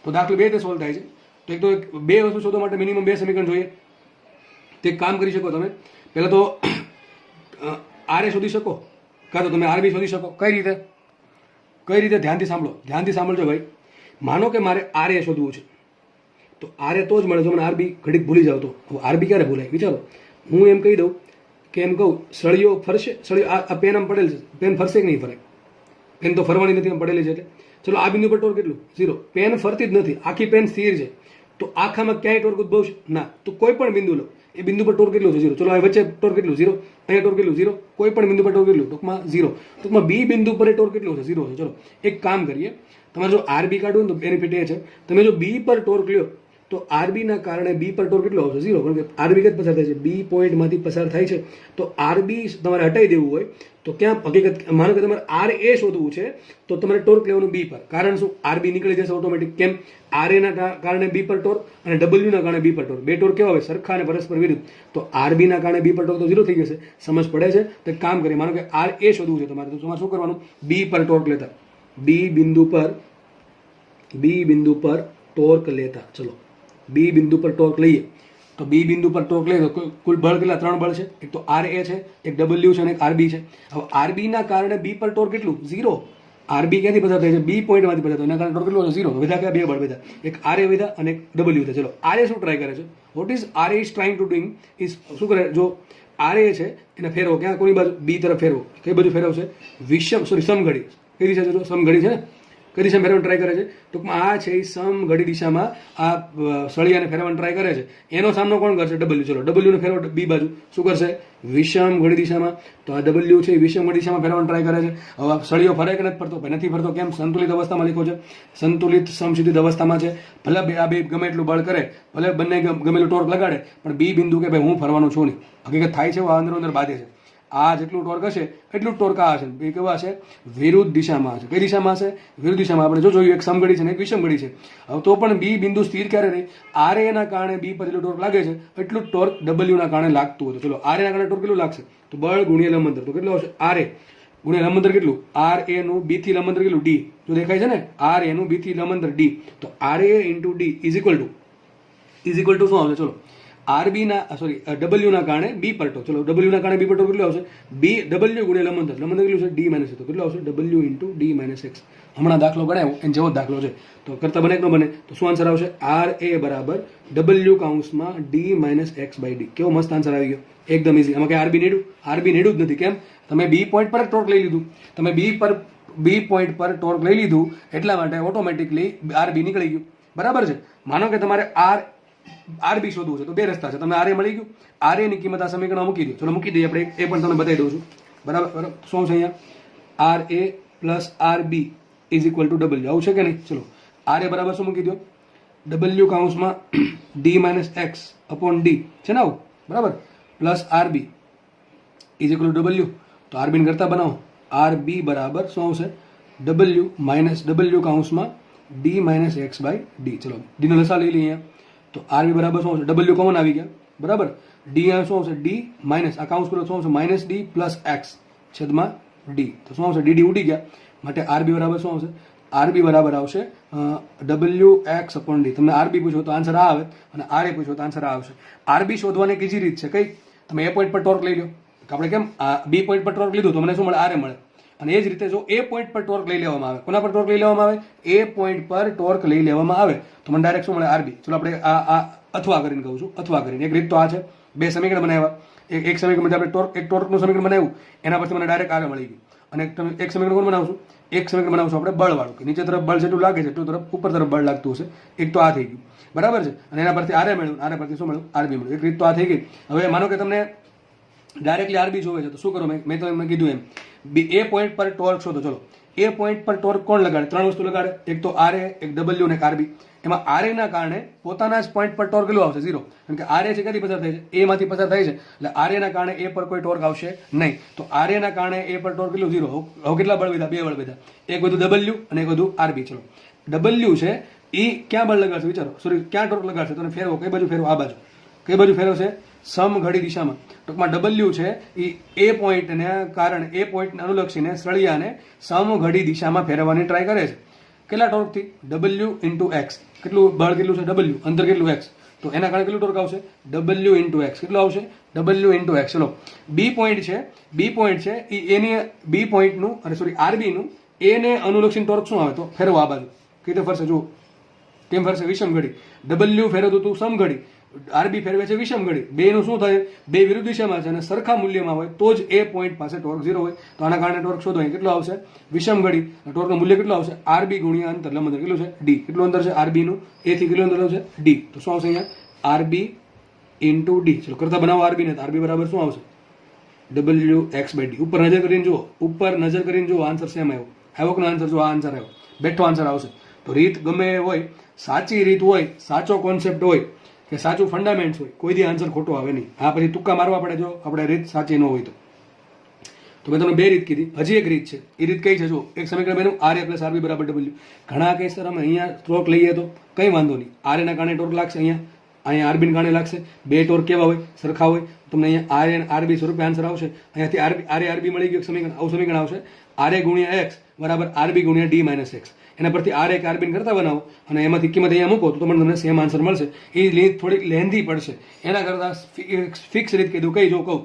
તો દાખલો 2 તે સોલ્વ થાય છે. તો એક તો બે વસ્તુ શોધવા માટે મિનિમમ 2 સમીકરણ જોઈએ. તો એક કામ કરી શકો તમે, પહેલાં તો આર એ શોધી શકો, કાં તો તમે આર બી શોધી શકો. કઈ રીતે? કઈ રીતે? ધ્યાનથી સાંભળો, ધ્યાનથી સાંભળજો ભાઈ. માનો કે મારે આર એ શોધવું છે, તો આર એ તો જ મળે જો મને આર બી ઘડીક ભૂલી જાવ તો. હવે આર બી ક્યારે ભૂલાય? વિચારો, હું એમ કહી દઉં કે એમ કહું સળિયો ફરશે, સળિયો આ પેન આમ પડેલ છે, પેન ફરશે કે નહીં ફરે? પેન તો ફરવાની નથી, આમ પડેલી છે. એટલે ચલો આ બિંદુ પર ટોર્ક કેટલું? 0. પેન ફરતી જ નથી, આખી પેન સ્થિર છે. તો આખામાં ક્યાંય ટોર્ક ઉદ્ભવશે? ના. તો કોઈ પણ બિંદુ લો, એ બિંદુ પર ટોર્ક કેટલું છે? 0. ચલો આ વચ્ચે ટોર્ક કેટલું? 0. અહીંયા ટોર્ક કેટલું? 0. કોઈ પણ બિંદુ પર ટોર્ક કેટલું? ટૂંકમાં 0. ટૂંકમાં બી બિંદુ પર ટોર્ક કેટલું છે? 0 છે. ચલો એક કામ કરીએ, તમારે જો આર બી કાઢવું ને તો બેનિફિટ એ છે, તમે જો બી પર ટોર્ક લ્યો તો આરબી ના કારણે બી પર ટોર્ક કેટલો આવશે? 0, કારણ કે આરબી જ પસાર થાય છે, બી પોઈન્ટમાંથી પસાર થાય છે. તો આરબી તમારે હટાવી દેવું હોય તો ક્યાં હકીકત, માનો કે તમારે આર એ શોધવું છે તો તમારે ટોર્ક લેવાનું બી પર. કારણ શું? આરબી નીકળી જશે ઓટોમેટિક. કેમ? આર એ ના કારણે બી પર ટોર્ક અને ડબલ્યુ ના કારણે બી પર ટોર્ક, બે ટોર્ક કેવા હોય? સરખા અને પરસ્પર વિરુદ્ધ. તો આરબી ના કારણે બી પર ટોર્ક તો 0 થઈ જશે. સમજ પડે છે? તો એક કામ કરીએ, માનો કે આર એ શોધવું છે તમારે, તો તમારે શું કરવાનું? બી પર ટોર્ક લેતા, બી બિંદુ પર ટોર્ક લેતા. ચલો બી બિંદુ પર ટોર્ક લઈએ તો બી બિંદુ પર ટોર્ક લઈએ તો કુલ બળ કેટલા? 3 બળ છે. એક તો આર એ છે, એક ડબલ્યુ છે અને એક આરબી છે. હવે આરબી ના કારણે બી પર ટોર્ક કેટલું? 0. આરબી ક્યાંથી પસાર થાય છે? બી પોઈન્ટમાંથી પસાર થાય, એના કારણે ટોર્ક કેટલું હશે? 0. વધ્યા કયા? 2 બળ વધ્યા, એક આર એ વધ્યા અને એક ડબલ્યુ વધ્યા. ચલો આર એ શું ટ્રાય કરે છે? What is R A is trying to doing is, શું કરે? જો આર એ છે એને ફેરવો, ક્યાં? કોની બાજુ? બી તરફ ફેરવો. કઈ બાજુ ફેરવશે? સમઘડી. કઈ દિશા છે? સમઘડી છે ને, કઈ દિશામાં ફેરવવાનું ટ્રાય કરે છે? ટૂંકમાં આ છે એ સમઘડી દિશામાં આ સળિયાને ફેરવવાનું ટ્રાય કરે છે. એનો સામનો કોણ કરશે? ડબલ્યુ. ચલો ડબલ્યુને ફેરવો બી બાજુ, શું કરશે? વિષમઘડી દિશામાં. તો આ ડબલ્યુ છે એ વિષમઘડી દિશામાં ફેરવવાનું ટ્રાય કરે છે. હવે સળિયો ફરે કે નથી ફરતો? નથી ફરતો. કેમ? સંતુલિત અવસ્થામાં લખ્યો છે, સંતુલિત સમશીતોષ અવસ્થામાં છે. ભલે આ બે ગમે એટલું બળ કરે, ભલે બંને ગમે એટલું ટોર્ક લગાડે, પણ બી બિંદુ કે ભાઈ હું ફરવાનું છું નહીં. હકીકત થાય છે અંદર બાંધે છે. આ જેટલું ટોર્ક હશે એટલું જ ટોર્ક આ હશે. એ કેવા હશે? વિરુદ્ધ દિશામાં હશે. કઈ દિશામાં હશે? વિરુદ્ધ દિશામાં. આપણે જો જોયું, એક સમઘડી છે ને એક વિષમઘડી છે. હવે તો પણ બી બિંદુ સ્થિર ક્યારે રહી? આર એ ના કારણે બી પર જેટલું ટોર્ક લાગે છે એટલું જ ટોર્ક ડબલ્યુ ના કારણે લાગતું હતું. ચલો આર એ ના કારણે ટોર્ક કેટલું લાગશે? તો બળ ગુણ્યા લંબ અંતર. તો કેટલું આવશે? આર એ ગુણ્યા લંબ અંતર કેટલું? આર એ નું બી થી લંબ અંતર કેટલું? ડી. જો દેખાય છે ને, આર એ નું બી થી લંબ અંતર ડી. તો R A into D is equal to શું આવશે? ચલો આરબી ના ડબલ્યુ ના કારણે બી પર ટોર્ક. ચલો ડબલ્યુ ના કારણે બી પર ટોર્ક કેટલું આવશે? બી ડબલ્યુ ગુણ્યા લંબ અંતર. લંબ અંતર કેટલું છે? D minus. તો કેટલું આવશે? W into D minus x. હમણાં દાખલો ગણાયો એને જેવો દાખલો છે, તો કરતા બને કે ન બને? તો શું આન્સર આવશે? આર એ બરાબર ડબલ્યુ કાઉન્સમાં D minus x by D. કેવો મસ્ત આન્સર આવી ગયો, એકદમ ઇઝી. આમાં કઈ આરબી નેડું? આરબી નેડું જ નથી. કેમ? તમે બી પોઈન્ટ પર ટોર્ક લઈ લીધું. તમે બી પોઈન્ટ પર ટોર્ક લઈ લીધું એટલા માટે ઓટોમેટિકલી આરબી નીકળી ગયું. બરાબર છે? માનો કે તમારે આરબી શોધવું છે તો બે રસ્તા છે. તમને આર એ મળી ગયું, આર એ ની કિંમત આ સમીકરણમાં મૂકી દો. ચલો મૂકી દઈએ આપણે, એ પણ તમને બતાવી દઉં છું. બરાબર શું છે અહીંયા? R A plus R B is equal to W. આવું છે કે નહીં? ચલો આર એ બરાબર શું મૂકી દો? ડબલ્યુ કાઉન્સમાં D minus x upon D છે ને, આવું બરાબર. Plus R B is equal to W. તો આર બીને કરતા બનાવો. આર બી બરાબર શું આવશે? ડબલ્યુ માઇનસ ડબલ્યુ કાઉન્સમાં D minus x by D. ચલો ડીનો લસા લઈ લઈએ અહીંયા. તો આરબી બરાબર શું આવશે? ડબલ્યુ કોમન આવી ગયા. બરાબર. ડી શું આવશે? ડી માઇનસ આ કાઉન્સ કરો શું આવશે? માઇનસ ડી પ્લસ એક્સ છેદમાં ડી. તો શું આવશે? ડી ઉડી ગયા. માટે આરબી બરાબર શું આવશે? આરબી બરાબર આવશે ડબલ્યુ એક્સ અપોન ડી. તમને આરબી પૂછો તો આન્સર આ આવે અને આર એ પૂછો તો આન્સર આ આવશે. આરબી શોધવાની એક ઈજી રીત છે. કઈ? તમે એ પોઈન્ટ પર ટોર્ક લઈ લો. આપણે કેમ બી પોઈન્ટ પર ટોર્ક લીધું તો મને શું મળે? આર એ મળે. અને એ જ રીતે જો એ પોઈન્ટ પર ટોર્ક લઈ લેવામાં આવે, કોના પર ટોર્ક લઈ લેવામાં આવે? એ પોઈન્ટ પર ટોર્ક લઈ લેવામાં આવે તો મને ડાયરેક્ટ શું મળે? આરબી. ચલો આપણે આ અથવા કરીને કહું છું, અથવા કરીને. એક રીત તો આ છે, બે સમીકરણ બનાવ્યા. એક સમીકરણ આપણે એક ટોર્કનું સમીકરણ બનાવ્યું, એના પરથી મને ડાયરેક્ટ આર મળી ગયું. અને એક સમીકરણ કોણ બનાવશું? એક સમીકરણ બનાવશું આપણે બળવાળું, કે નીચે તરફ બળ જેટલું લાગે છે એટલું તરફ ઉપર તરફ બળ લાગતું હશે. એક તો આ થઈ ગયું. બરાબર છે? અને એના પરથી આર મળ્યું, આર પરથી શું મળ્યું? આરબી મળ્યું. એક રીત તો આ થઈ ગઈ. હવે માનો કે તમને ડાયરેક્ટલી આરબી જોવે છે તો શું કરો? મેં તો એમને કીધું એમ, એ પોઈન્ટ પર ટોર્ક શોધો. ચલો એ પોઈન્ટ પર ટોર્ક કોણ લગાડે? 3 વસ્તુ લગાડે. એક તો આર એ, એક ડબલ્યુ અને એક આરબી. એમાં આર એ ના કારણે પોતાના જ પોઈન્ટ પર ટોર્ક કેટલું આવશે? 0. કારણ કે આર એ છે ક્યાંથી પસાર થાય છે? એ માંથી પસાર થાય છે. એટલે આર એ ના કારણે એ પર કોઈ ટોર્ક આવશે નહીં. તો આર એ ના કારણે એ પર ટોર્ક કેટલું? 0. હવે કેટલા બળ વધ્યા? 2 બળ વધ્યા. એક બધું ડબલ્યુ અને એક બધું આરબી. ચલો ડબલ્યુ છે એ ક્યાં બળ લગાડશે? વિચારો. સોરી, ક્યાં ટોર્ક લગાડશે? તો ફેરવો. કઈ બાજુ ફેરવો? આ બાજુ. કઈ બાજુ ફેરવશે? સમઘડી દિશામાં. ટૂંકમાં ડબલ્યુ છે એ પોઈન્ટને કારણે, એ પોઈન્ટને અનુલક્ષીને સળિયાને સમઘડી દિશામાં ફેરવવાની ટ્રાય કરે છે. કેટલા ટોર્કથી? W into x. કેટલું બળ? કેટલું છે? ડબલ્યુ. અંતર કેટલું? એક્સ. તો એના કારણે કેટલું ટોર્ક આવશે? W into x. કેટલું આવશે? W into x. ચલો બી પોઈન્ટ છે એ એની બી પોઈન્ટનું અને સોરી આરબીનું એને અનુલક્ષીને ટોર્ક શું આવે? તો ફેરવો આ બાજુ. કઈ રીતે ફરશે? જુઓ કેમ ફરશે? વિષમઘડી. ડબલ્યુ ફેરવતું હતું સમઘડી, આરબી ફેરવે છે વિષમઘડી. બેનું શું થાય? બે વિરુદ્ધ દિશામાં છે અને સરખા મૂલ્યમાં હોય તો જ એ પોઈન્ટ પાસે ટોર્ક 0 હોય. તો આના કારણે ટોર્ક શોધો. કેટલો આવશે? વિષમઘડી. ટોર્કનું મૂલ્ય કેટલું આવશે? આરબી ગુણ્યા અંતર. લંબ અંતર કેટલું છે? ડી. કેટલું અંતર છે આરબી નું? એ થી કેટલું અંતર આવશે? ડી. તો શું આવશે અહીંયા? RB into D. ચલો કરતા બનાવો આરબી ને. આરબી બરાબર શું આવશે? W X by D. ઉપર નજર કરીને જુઓ, ઉપર નજર કરીને જુઓ આન્સર સેમ આવ્યો. આવ્યો કે આન્સર? જો આ આન્સર આવ્યો, બેઠો આન્સર આવશે. તો રીત ગમે એ હોય, સાચી રીત હોય, સાચો કોન્સેપ્ટ હોય કે સાચું ફંડામેન્ટ્સ હોય, કોઈ દી આન્સર ખોટો આવે નહીં. આ પછી તુક્કા મારવા પડે જો આપણે રીત સાચી ન હોય તો મેં તમને બે રીત કીધી. હજી એક રીત છે. એ રીત કઈ છે? જો એક સમીકરણ બન્યું RA + RB = W. ઘણા કેસ સર અમે અહીંયા ટોર્ક લઈએ તો કંઈ વાંધો નહીં, RA ના કારણે ટોર્ક લાગશે, અહીંયા RB ના કારણે લાગશે. બે ટોર્ક કેવા હોય? સરખા હોય. તમને અહીંયા RA અને RB સ્વરૂપે આન્સર આવશે. અહીંયાથી RA RB મળી ગયું સમીકરણ, આવું સમીકરણ આવશે. RA × X = RB × D - X. એના પરથી RA કે RB કરતા બનાવો અને એમાંથી કિંમત અહીંયા મૂકો તો તમને સેમ આન્સર મળશે. એ રીત થોડીક લેન્ધી પડશે. એના કરતાં ફિક્સ રીત કીધું. કઈ જો કહું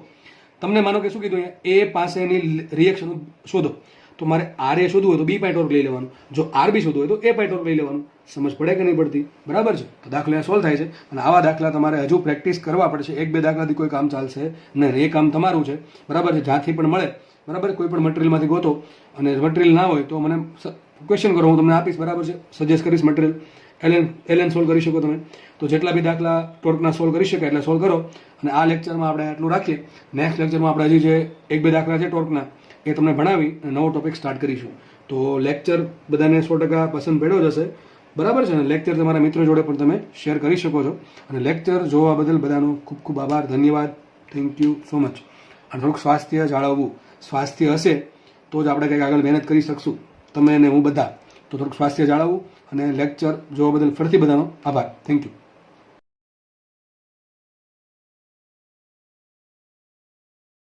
તમને, માનો કે શું કીધું અહીંયા, A પાસેની રિએક્શન શોધો. તો મારે RA શોધવું હોય તો B પાઈ ટોર્ક લઈ લેવાનું, જો RB શોધવું હોય તો A પાઈ ટોર્ક લઈ લેવાનું. સમજ પડે કે નહીં પડતી? બરાબર છે. તો દાખલા સોલ્વ થાય છે. અને આવા દાખલા તમારે હજુ પ્રેક્ટિસ કરવા પડશે. એક બે દાખલાથી કોઈ કામ ચાલશે નહીં. એ કામ તમારું છે. બરાબર છે. જ્યાંથી પણ મળે, બરાબર, કોઈ પણ મટીરિયલમાંથી ગોતો, અને મટીરિયલ ના હોય તો મને ક્વેશ્ચન કરો, હું તમને આપીશ. બરાબર છે. સજેસ્ટ કરીશ મટીરિયલ. LN સોલ્વ કરી શકો તમે. તો જેટલા બી દાખલા ટોર્કના સોલ્વ કરી શકાય એટલે સોલ્વ કરો. અને આ લેક્ચરમાં આપણે આટલું રાખીએ. નેક્સ્ટ લેક્ચરમાં આપણે હજી જે એક બે દાખલા છે ટોર્કના એ તમને ભણાવી અને નવો ટોપિક સ્ટાર્ટ કરીશું. તો લેક્ચર બધાને 100% પસંદ પડ્યો જ હશે. બરાબર છે ને? લેક્ચર તમારા મિત્રો જોડે પણ તમે શેર કરી શકો છો. અને લેક્ચર જોવા બદલ બધાનો ખૂબ ખૂબ આભાર, ધન્યવાદ. Thank you so much. અને થોડુંક સ્વાસ્થ્ય જાળવવું. સ્વાસ્થ્ય હશે તો જ આપણે કંઈક આગળ મહેનત કરી શકશું, તમે અને હું બધા. તો થોડુંક સ્વાસ્થ્ય જાળવવું. અને લેક્ચર જોવા બદલ ફરીથી બધાનો આભાર. Thank you.